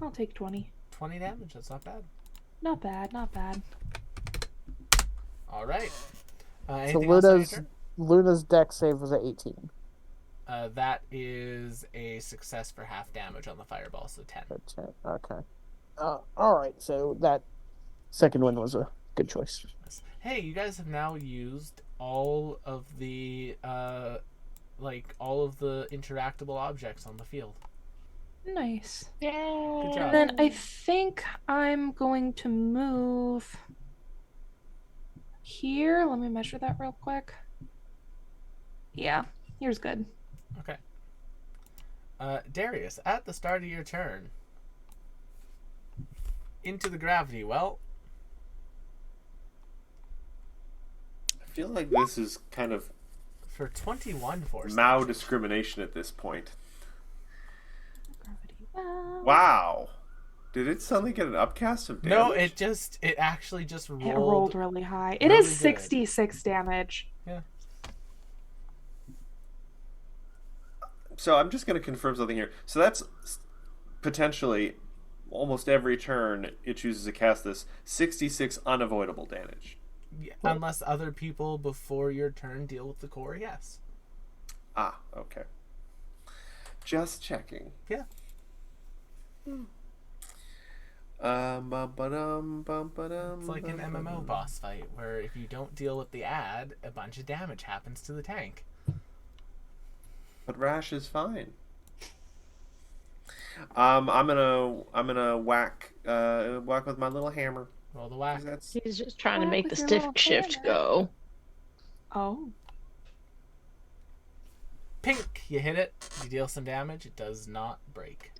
I'll take 20. 20 damage, that's not bad. Not bad, not bad. All right. So Anything else on your turn? Luna's dex save was at 18. That is a success for half damage on the fireball, so 10. Okay. All right. So that second one was a good choice. Hey, you guys have now used all of the all of the interactable objects on the field. Nice. Yay. Good job. Then I think I'm going to move here. Let me measure that real quick. Yeah, here's good. Okay. Darius, at the start of your turn, into the gravity well. I feel like this is kind of For 21 force. Mao discrimination at this point. Gravity well. Wow. Did it suddenly get an upcast of damage? No, it actually just rolled. It rolled really high. It really is good. 66 damage. Yeah. So I'm just going to confirm something here. So that's potentially almost every turn it chooses to cast this 66 unavoidable damage. Yeah, unless other people before your turn deal with the core, yes. Ah, okay. Just checking. Yeah. It's like an MMO boss fight where if you don't deal with the ad, a bunch of damage happens to the tank. But Rash is fine. I'm gonna whack with my little hammer. Roll the whack. He's just trying to Whack make with the your stiff little shift hammer. go. Oh. Pink! You hit it. You deal some damage. It does not break.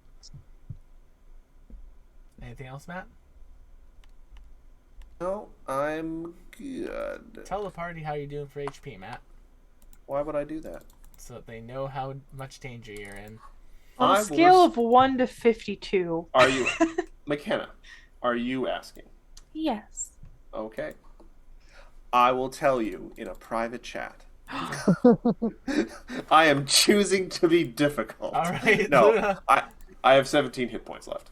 Anything else, Matt? No, I'm good. Tell the party how you're doing for HP, Matt, Why would I do that? so that they know how much danger you're in. On I a scale will of 1 to 52. Are you, McKenna? Are you asking? Yes. Okay. I will tell you in a private chat. I am choosing to be difficult. All right, No, Luna. I have 17 hit points left.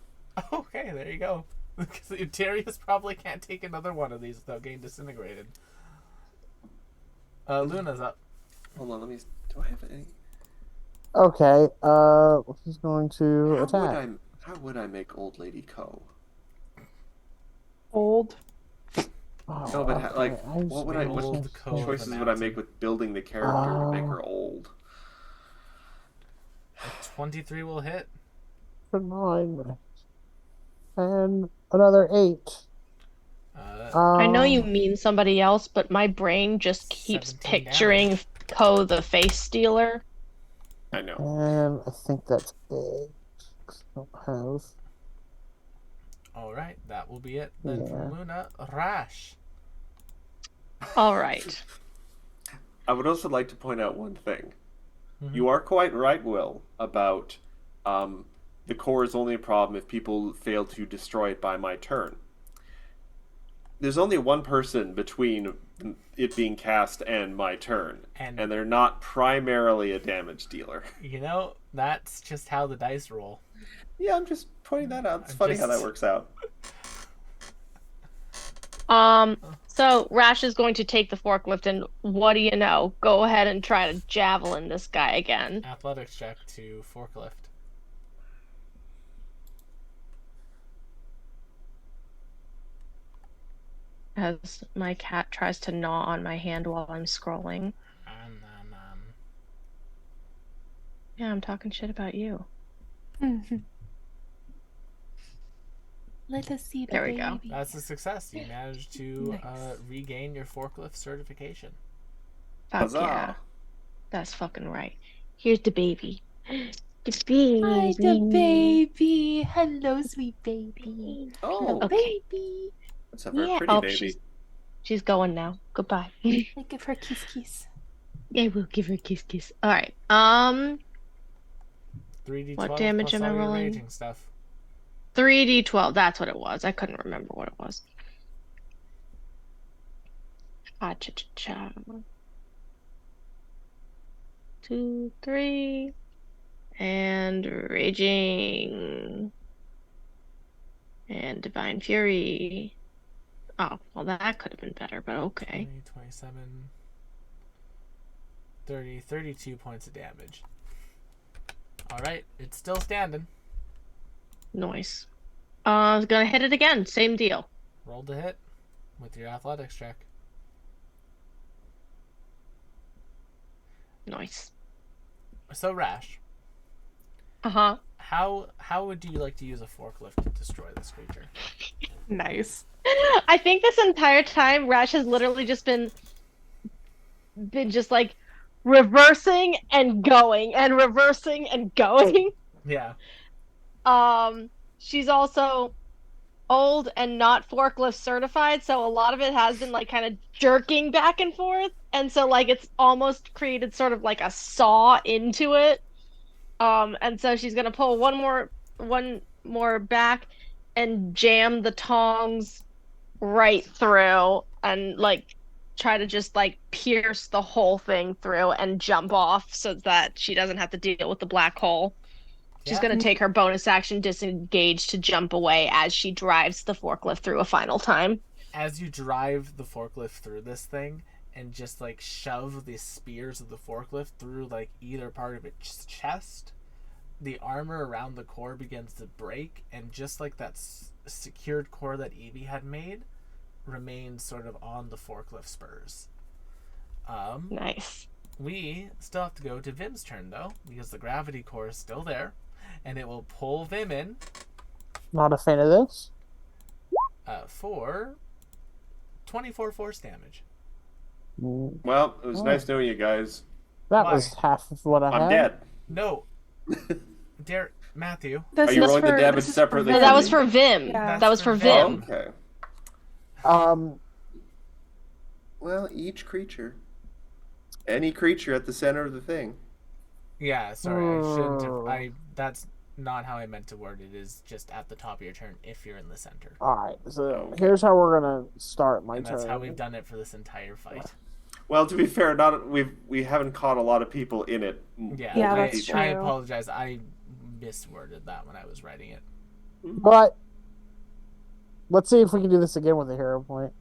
Okay, there you go. Because Darius probably can't take another one of these without getting disintegrated. Luna's up. Hold on, let me. Do I have any? Okay, he's going to attack. How would I make Old Lady Ko? Old. Oh, No, but okay, like, what would I? What Old Ko of a choices would I mountain. make with building the character to make her old? A 23 will hit. For 9. And another 8. I know you Um, mean somebody else, but my brain just keeps 17 picturing damage. Ko the face stealer. I know. and I think that's it. I don't have. All right, that will be it then Yeah. from Luna. Rash. All right. I would also like to point out one thing. Mhm. You are quite right, Will, about the core is only a problem if people fail to destroy it by my turn. There's only one person between it being cast and my turn, And- and they're not primarily a damage dealer. You know, that's just how the dice roll. Yeah, I'm just pointing that out. It's I'm funny how just- that works out. So Rash is going to take the forklift, and what do you know? Go ahead and try to javelin this guy again. Athletics check to forklift. As my cat tries to gnaw on my hand while I'm scrolling. Yeah, I'm talking shit about you. Let us see the There we go. baby. That's a success. You managed to Nice. regain your forklift certification. Fuck Huzzah. yeah. That's fucking right. Here's the baby. The baby. Hi, the baby. Hello, sweet baby. Oh, Okay. Baby. let's have her Yeah. pretty Oh, baby. she's going now. Goodbye. I give her kiss kiss. Yeah, we'll give her a kiss kiss. All right. 3d12 What damage plus am I all your rolling? raging stuff. 3d12. That's what it was. I couldn't remember what it was. Cha-cha-cha. 2, 3. And Raging. And Divine Fury. Oh, well, that could have been better, but okay. 20, 27, 30, 32 points of damage. Alright, it's still standing. Nice. I was gonna hit it again. Same deal. Roll to hit with your athletics check. Nice. So, Rash, Uh-huh. how would you like to use a forklift to destroy this creature? Nice. I think this entire time Rash has literally just been just like reversing and going and reversing and going. Yeah. She's also old and not forklift certified, so a lot of it has been like kind of jerking back and forth, and so like it's almost created sort of like a saw into it. And so she's gonna pull one more back and jam the tongs right through and like try to just like pierce the whole thing through and jump off so that she doesn't have to deal with the black hole. She's Yeah. going to take her bonus action disengage to jump away as she drives the forklift through a final time. As you drive the forklift through this thing and just like shove the spears of the forklift through like either part of its chest, the armor around the core begins to break, and just like that secured core that Evie had made remains sort of on the forklift spurs. Nice. We still have to go to Vim's turn though, because the gravity core is still there, and it will pull Vim in Not a fan of this. for 24 force damage. Well, it was nice knowing you guys. That Why? was half of what I I'm had. dead. No, Matthew. This Are you is rolling the for- damage this is for separately? No, Vim. that was for Vim. Yeah. That was for Vim. Okay. Um, Well, each creature, any creature at the center of the thing. Yeah, sorry, I shouldn't have. That's not how I meant to word it. Is just at the top of your turn if you're in the center. All right, so here's how we're gonna start my And turn. that's how we've done it for this entire fight. Well, to be fair, we haven't caught a lot of people in it. Yeah, that's true. I apologize. I misworded that when I was writing it. But let's see if we can do this again with a hero point.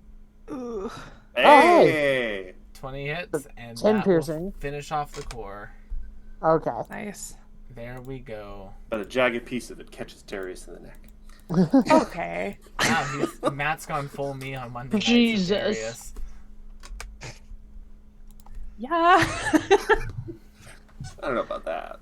Ugh. Hey! 20 hits and 10 that piercing. will finish off the core. Okay. Nice. There we go. But a jagged piece of it catches Darius in the neck. Okay. Wow, Matt's gone full me on Monday night. Jesus. Yeah. I don't know about that.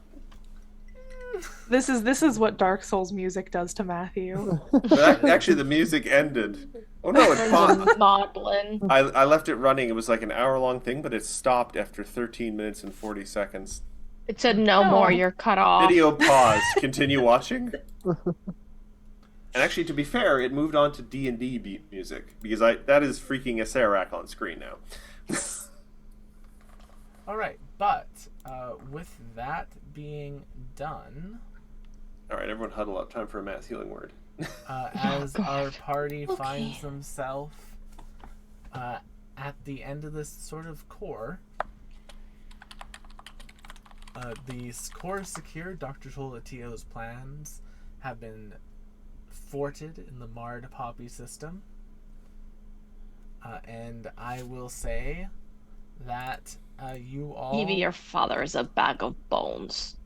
This is what Dark Souls music does to Matthew. But actually, the music ended. Oh no, it paused. Modeling. I left it running. It was like an hour-long thing, but it stopped after 13 minutes and 40 seconds. It said no more, you're cut off. Video pause. Continue watching. And actually, to be fair, it moved on to D&D music because that is freaking a Serac on screen now. All right, but with that being done, All right, everyone huddle up. Time for a mass healing word. as our party finds themselves at the end of this sort of core, the core is secure. Dr. Tolatio's plans have been forted in the Marred Poppy system. And I will say that you all... Evie, your father is a bag of bones.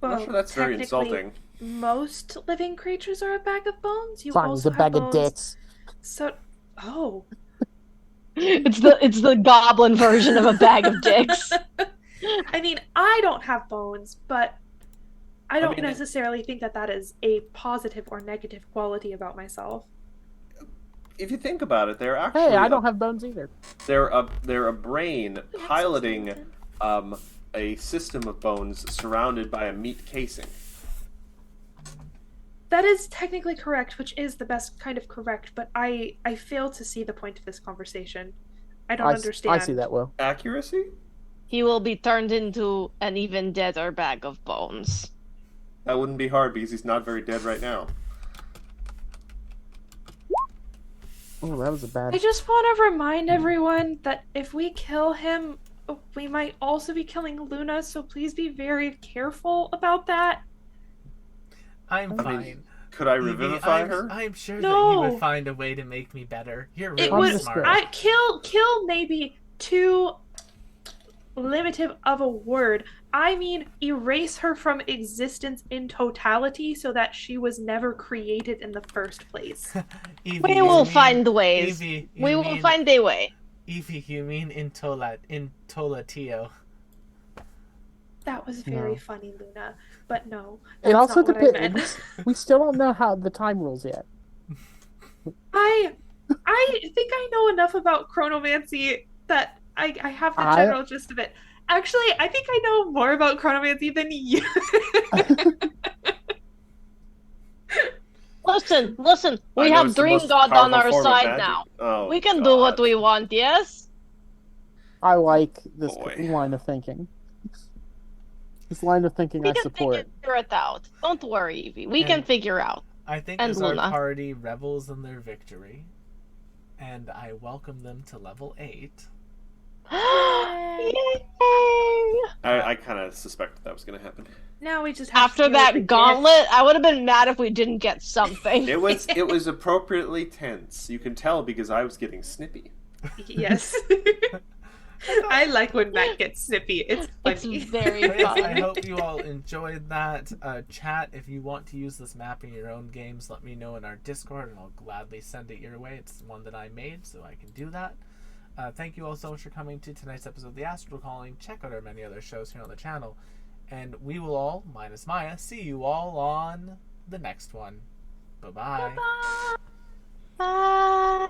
I'm not sure that's very technically, insulting. Most living creatures are a bag of bones. You Fine, also it's a bag have of bones. dicks. So, oh. It's the goblin version of a bag of dicks. I mean, I don't have bones, but I don't mean, necessarily think that is a positive or negative quality about myself. If you think about it, they're actually Hey, I don't have bones either. they're a brain piloting a system of bones surrounded by a meat casing. That is technically correct, which is the best kind of correct, but I fail to see the point of this conversation. I don't understand. I see that, Will. Accuracy? He will be turned into an even deader bag of bones. That wouldn't be hard because he's not very dead right now. Oh, that was a bad... I just want to remind everyone that if we kill him, we might also be killing Luna, so please be very careful about that. I'm I fine. mean, could I Evie, revivify her? I'm sure that No. you would find a way to make me better. You're It really would. smart. I kill maybe too limited of a word. I mean, erase her from existence in totality so that she was never created in the first place. Evie, We you will mean- find ways. Evie, you We will mean- find a way. Evie, you mean Intolatio. That was very No. funny, Luna. But no, It that's also not what I meant. depends. We still don't know how the time rules yet. I think I know enough about chronomancy that I have the general gist of it. Actually, I think I know more about chronomancy than you. Listen, I we know have it's the Dream most God on powerful our form of side magic. now. Oh, We can do what God. we want, yes? I like this Boy. line of thinking. This line of thinking We I can support. figure it out. Don't worry, Evie. We can And- figure out. I think And as our Luna. party revels in their victory, and I welcome them to level 8. Yay! I kind of suspected that was going to happen. Now we just have After to deal with the that gauntlet, I would have been mad if we didn't get something. It was appropriately tense. You can tell because I was getting snippy. gift. Yes. I like when Matt gets snippy. It's It's funny. very Yes, I fun. hope you all enjoyed that. Chat, if you want to use this map in your own games, let me know in our Discord, and I'll gladly send it your way. It's one that I made, so I can do that. Thank you all so much for coming to tonight's episode of The Astral Calling. Check out our many other shows here on the channel. And we will all, minus Maya, see you all on the next one. Bye-bye. Bye.